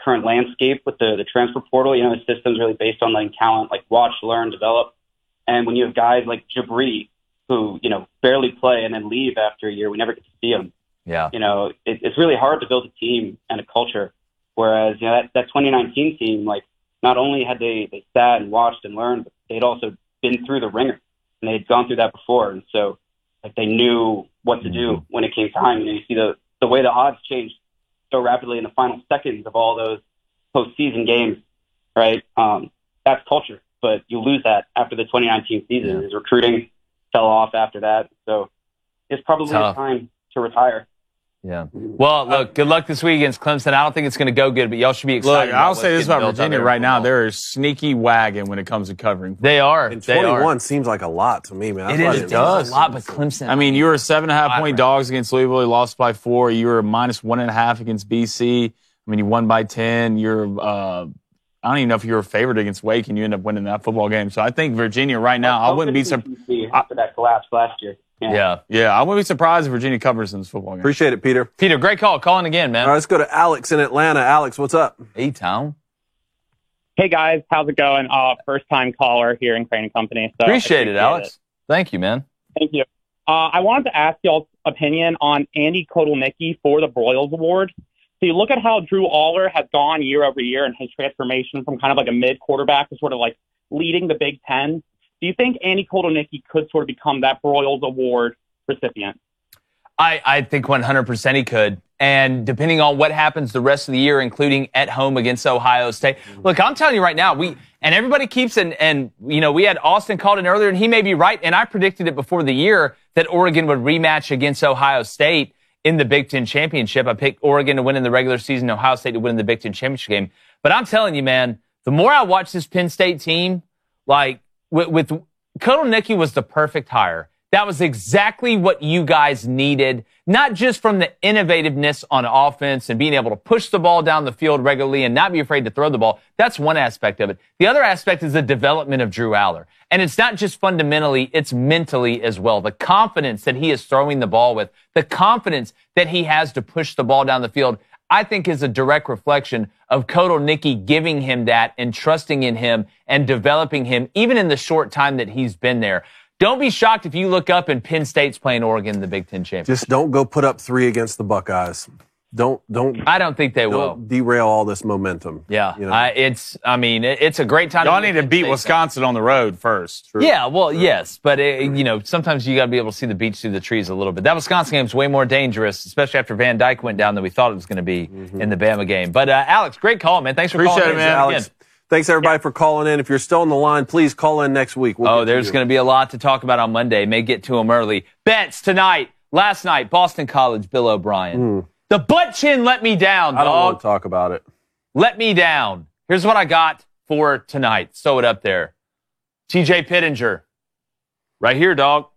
current landscape with the transfer portal. You know, the system's really based on letting talent like watch, learn, develop. And when you have guys like Jabri who, you know, barely play and then leave after a year, we never get to see them. Yeah. You know, it's really hard to build a team and a culture. Whereas, you know, that 2019 team, like, not only had they sat and watched and learned, but they'd also been through the ringer, and they'd gone through that before. And so, like, they knew what to do when it came time. You know, you see the way the odds changed so rapidly in the final seconds of all those postseason games, right? That's culture, but you lose that after the 2019 season. Yeah. His recruiting fell off after that. So it's probably Tough. time to retire. Yeah. Well, look, good luck this week against Clemson. I don't think it's going to go good, but y'all should be excited. Look, I'll about say this what's about getting built Virginia out there right in now. football. They're a sneaky wagon when it comes to covering. They are. And They 21 are. seems like a lot to me, man. That's It why I is. didn't It does. know. A lot, but Clemson. I mean, you were 7.5-point dogs against Louisville. You lost by 4. You were -1.5 against BC. I mean, you won by 10. You're, I don't even know if you were a favorite against Wake, and you end up winning that football game. So I think Virginia right now, I wouldn't be surprised. After that collapse last year. Yeah. I wouldn't be surprised if Virginia covers in this football game. Appreciate it, Peter. Peter, great call. Calling again, man. All right, let's go to Alex in Atlanta. Alex, what's up? A-Town. Hey, guys. How's it going? First-time caller here in Crane & Company. So Appreciate it, Alex. Thank you, man. Thank you. I wanted to ask y'all's opinion on Andy Kotelnicki for the Broyles Award. So you look at how Drew Aller has gone year over year and his transformation from kind of like a mid-quarterback to sort of like leading the Big Ten. Do you think Andy Kotelnicki could sort of become that Broyles Award recipient? I think 100% he could. And depending on what happens the rest of the year, including at home against Ohio State. Look, I'm telling you right now, and everybody keeps, and you know, we had Austin called in earlier, and he may be right, and I predicted it before the year that Oregon would rematch against Ohio State in the Big Ten Championship. I picked Oregon to win in the regular season, Ohio State to win in the Big Ten Championship game. But I'm telling you, man, the more I watch this Penn State team, like, with Kotelnicki was the perfect hire. That was exactly what you guys needed, not just from the innovativeness on offense and being able to push the ball down the field regularly and not be afraid to throw the ball. That's one aspect of it. The other aspect is the development of Drew Aller. And it's not just fundamentally, it's mentally as well. The confidence that he is throwing the ball with, the confidence that he has to push the ball down the field, I think is a direct reflection of Kotelnicki giving him that and trusting in him and developing him, even in the short time that he's been there. Don't be shocked if you look up and Penn State's playing Oregon in the Big Ten Championship. Just don't go put up 3 against the Buckeyes. Don't. I don't think they will derail all this momentum. Yeah, you know? it's a great time. Y'all need to beat Wisconsin on the road first. True. Yeah, well, yes, but you know, sometimes you got to be able to see the beach through the trees a little bit. That Wisconsin game's way more dangerous, especially after Van Dyke went down than we thought it was going to be in the Bama game. But Alex, great call, man. Thanks for calling in, man. Alex. Again. Thanks, everybody, for calling in. If you're still on the line, please call in next week. There's going to be a lot to talk about on Monday. May get to them early. Bets tonight. Last night, Boston College, Bill O'Brien. The butt chin let me down, dog. I don't want to talk about it. Let me down. Here's what I got for tonight. Sew it up there. TJ Pittenger. Right here, dog.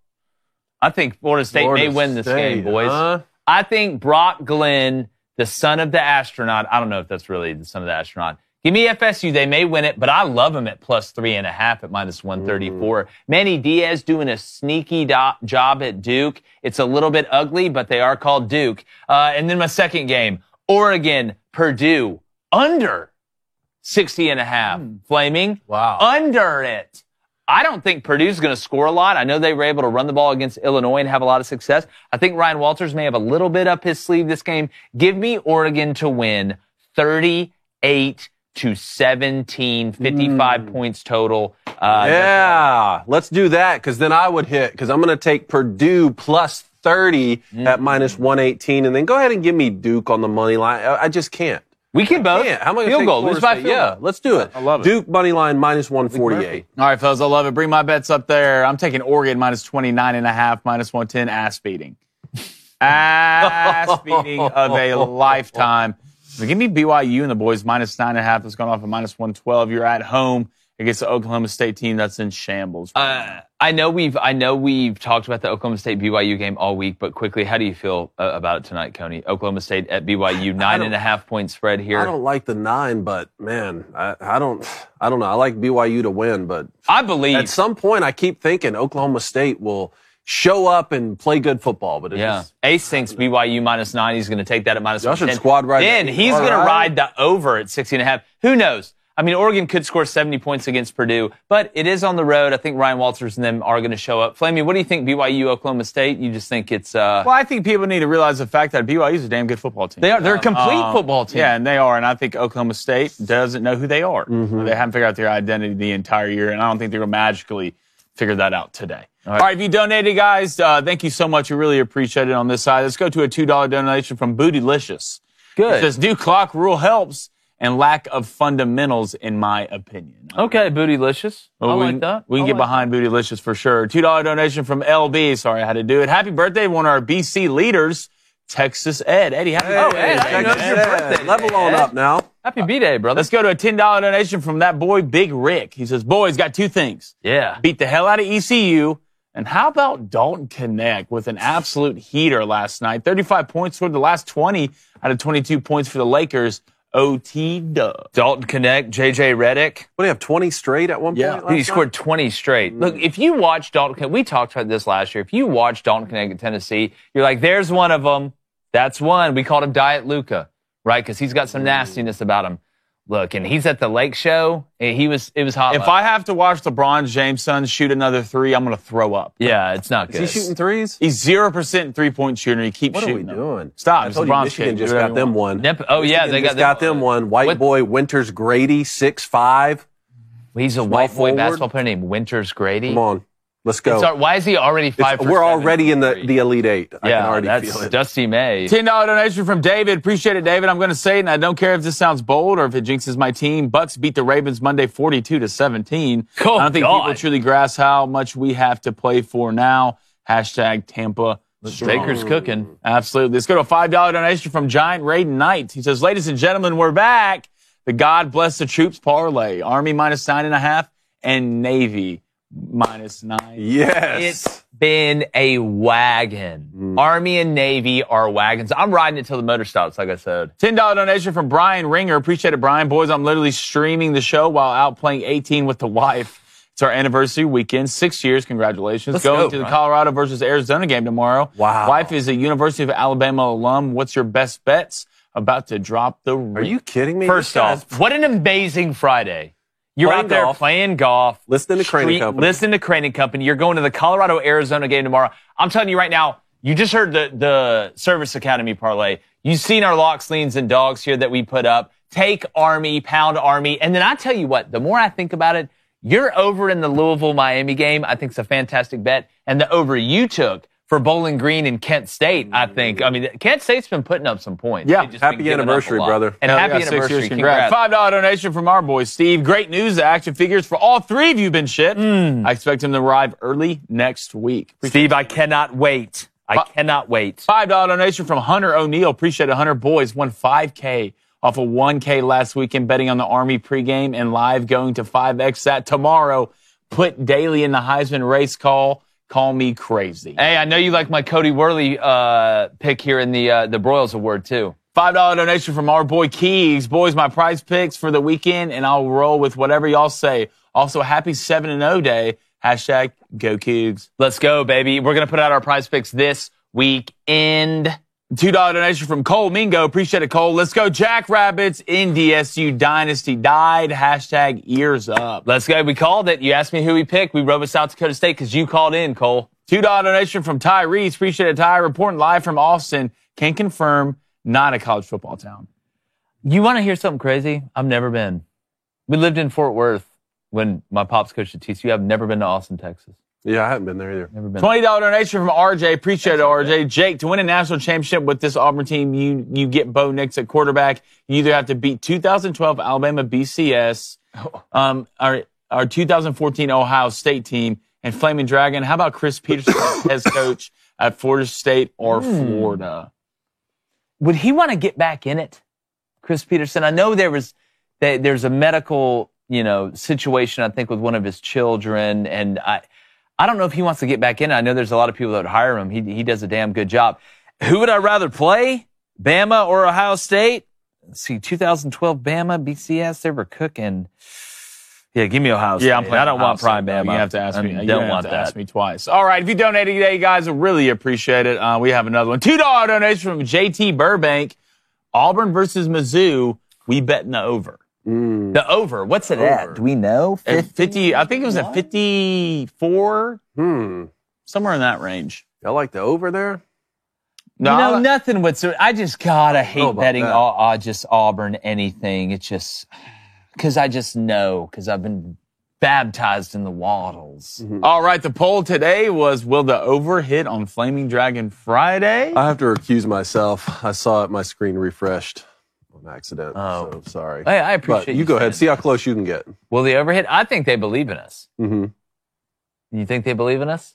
I think Florida State may win this game, boys. I think Brock Glenn, the son of the astronaut, I don't know if that's really the son of the astronaut. Give me FSU. They may win it, but I love them at +3.5 at -134. Manny Diaz doing a sneaky job at Duke. It's a little bit ugly, but they are called Duke. And then my second game, Oregon, Purdue, under 60.5. Flaming. Wow. Under it. I don't think Purdue's going to score a lot. I know they were able to run the ball against Illinois and have a lot of success. I think Ryan Walters may have a little bit up his sleeve this game. Give me Oregon to win 38-17, 55 points total. Let's do that, because then I would hit, because I'm going to take Purdue +30 at -118, and then go ahead and give me Duke on the money line. I just can't. We can both. How am I field goal. Lose by State? field Yeah, goal. let's do it. I love it. Duke money line -148. All right, fellas, I love it. Bring my bets up there. I'm taking Oregon -29.5, -110, ass beating. Ass beating of a lifetime. So give me BYU and the boys -9.5. That's gone off at -112. You're at home against the Oklahoma State team that's in shambles. I know we've talked about the Oklahoma State BYU game all week, but quickly, how do you feel about it tonight, Coney? Oklahoma State at BYU, 9.5 point spread here. I don't like the 9, but man, I don't know. I like BYU to win, but I believe at some point I keep thinking Oklahoma State will show up and play good football. But Ace thinks BYU -9. He's going to take that at -110. Y'all should squad ride. Then he's going to ride the over at 60.5. Who knows? I mean, Oregon could score 70 points against Purdue, but it is on the road. I think Ryan Walters and them are going to show up. Flamey, what do you think, BYU, Oklahoma State? You just think it's... Well, I think people need to realize the fact that BYU is a damn good football team. They are. They're a complete football team. Yeah, and they are. And I think Oklahoma State doesn't know who they are. Mm-hmm. They haven't figured out their identity the entire year, and I don't think they're going to magically figure that out today. All right, if you donated, guys, thank you so much. We really appreciate it on this side. Let's go to a $2 donation from Bootylicious. Good. It says, new clock rule helps and lack of fundamentals, in my opinion. Okay, Bootylicious. I like that. We can get behind Bootylicious for sure. $2 donation from LB. Sorry, I had to do it. Happy birthday to one of our BC leaders, Texas Ed. Eddie, happy birthday. Ed, I know it's your birthday. Level on up now. Happy B-Day, brother. Let's go to a $10 donation from that boy, Big Rick. He says, boys, got two things. Yeah. Beat the hell out of ECU. And how about Dalton Connect with an absolute heater last night? 35 points toward the last 20 out of 22 points for the Lakers. OT dub. Dalton Connect, JJ Redick. What do you have, 20 straight at one point? He scored 20 straight. Look, if you watch Dalton Connect, we talked about this last year. If you watch Dalton Connect at Tennessee, you're like, there's one of them. That's one. We called him Diet Luka, right? Because he's got some nastiness about him. Look, and he's at the Lake Show. It was hot. If I have to watch LeBron James' son shoot another three, I'm going to throw up. Yeah, it's not good. Is he shooting threes? He's 0% three-point shooter. He keeps shooting. What are we doing? Stop. I told you Michigan just got them one. They got them one. White boy Winters Grady, 6'5". He's a white boy basketball player named Winters Grady. Come on. Let's go. Why is he already 5 for We're 7? already in the Elite Eight. I can already feel it. Dusty May. $10 donation from David. Appreciate it, David. I'm going to say it, and I don't care if this sounds bold or if it jinxes my team. Bucks beat the Ravens Monday 42-17. I don't think people truly grasp how much we have to play for now. Hashtag Tampa. Baker's cooking. Absolutely. Let's go to a $5 donation from Giant Raiden Knight. He says, ladies and gentlemen, we're back. The God bless the troops parlay. Army -9.5 and Navy -9. Yes. It's been a wagon. Army and Navy are wagons. I'm riding it till the motor stops, like I said. $10 donation from Brian Ringer. Appreciate it, Brian. Boys, I'm literally streaming the show while out playing 18 with the wife. It's our anniversary weekend. 6 years. Congratulations. Going to the Colorado versus Arizona game tomorrow. Wow. Wife is a University of Alabama alum. What's your best bets? About to drop the ring. Are you kidding me? First off, what an amazing Friday. You're out there playing golf. Listening to Craning Company. Listening to Craning Company. You're going to the Colorado-Arizona game tomorrow. I'm telling you right now, you just heard the Service Academy parlay. You've seen our locks, leans, and dogs here that we put up. Take Army, pound Army. And then I tell you what, the more I think about it, you're over in the Louisville-Miami game. I think it's a fantastic bet. And the over you took for Bowling Green and Kent State, I think. I mean, Kent State's been putting up some points. Yeah, happy anniversary, brother. And happy anniversary. Congrats. $5 donation from our boy, Steve. Great news. The action figures for all three of you have been shipped. I expect them to arrive early next week. Steve, I cannot wait. I cannot wait. $5 donation from Hunter O'Neill. Appreciate it. Hunter, boys, won $5K off of $1K last weekend betting on the Army pregame and live, going to 5X that tomorrow. Put Daly in the Heisman race call. Call me crazy. Hey, I know you like my Cody Worley pick here in the Broyles Award, too. $5 donation from our boy Keegs. Boys, my prize picks for the weekend, and I'll roll with whatever y'all say. Also, happy 7-0 day. Hashtag go Keegs. Let's go, baby. We're going to put out our prize picks this weekend. $2 donation from Cole Mingo. Appreciate it, Cole. Let's go Jackrabbits. NDSU Dynasty died. Hashtag ears up. Let's go. We called it. You asked me who we picked. We rode with South Dakota State because you called in, Cole. $2 donation from Tyrese. Appreciate it, Ty. Reporting live from Austin. Can confirm, not a college football town. You want to hear something crazy? I've never been. We lived in Fort Worth when my pops coached at TCU. I've never been to Austin, Texas. Yeah, I haven't been there either. Never been. $20 donation from RJ. Appreciate it, RJ. Jake, to win a national championship with this Auburn team, you get Bo Nix at quarterback. You either have to beat 2012 Alabama BCS, our 2014 Ohio State team, and Flaming Dragon. How about Chris Peterson as coach at Florida State or Florida? Would he want to get back in it, Chris Peterson? I know there's a medical, situation, I think, with one of his children, and I don't know if he wants to get back in. I know there's a lot of people that would hire him. He does a damn good job. Who would I rather play? Bama or Ohio State? Let's see, 2012 Bama, BCS, they were cooking. Yeah, give me Ohio State. Yeah, I'm playing. I don't want Ohio State, Prime Bama. You have to ask me. I You don't have want to that. ask me twice. All right, if you donated today, guys, I really appreciate it. We have another one. $2 donation from JT Burbank. Auburn versus Mizzou. We bet in the over. The over. What's it at? Do we know? 50. I think it was at 54. Somewhere in that range. I like the over there. No, nothing whatsoever. I just gotta hate betting just Auburn anything. It's just because I just know because I've been baptized in the waddles. All right, the poll today was, will the over hit on Flaming Dragon Friday? I have to recuse myself. I saw it, my screen refreshed on accident. So sorry. Hey, I appreciate but you go ahead. See how close you can get. Will the over hit? I think they believe in us. Mm-hmm. You think they believe in us?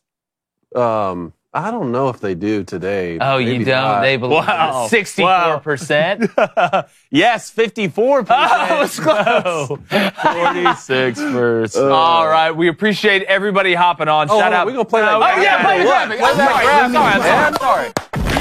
I don't know if they do today. Oh, Maybe you don't? not. They believe 64%? Yes, 54%. Oh, it's close. 46%. All right. We appreciate everybody hopping on. Shout out. We're going to play that. Oh, yeah, play the graphic. I'm sorry.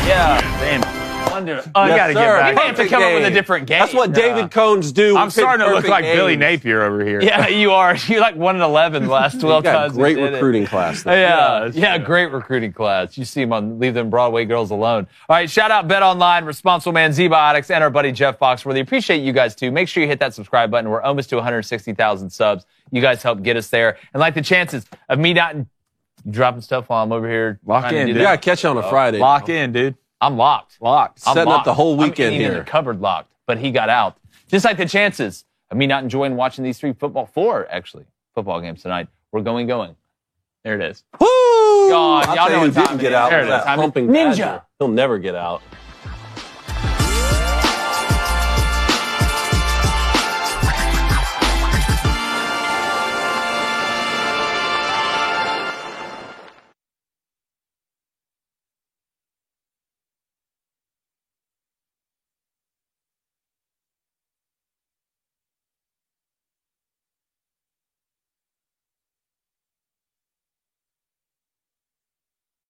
Yeah. Damn. I got to get back. You have to come up with a different game. That's what David Cones do. I'm starting to look like Billy Napier over here. Yeah, you are. You're like 1-11 the last 12 times. Great recruiting class. Yeah, great recruiting class. You see him on Leave Them Broadway Girls Alone. All right, shout out Bet Online, Responsible Man, Z-Biotics, and our buddy Jeff Foxworthy. Appreciate you guys, too. Make sure you hit that subscribe button. We're almost to 160,000 subs. You guys help get us there. And like the chances of me not dropping stuff while I'm over here. Lock in, dude. You got to catch you on a Friday. Lock in, dude. I'm locked. Setting up the whole weekend I'm here. in the cupboard locked, but he got out. Just like the chances of me not enjoying watching these football games tonight. We're going. There it is. Woo! God, y'all know who what time didn't it get is. out. There it is. That pumping Ninja. Badger. He'll never get out.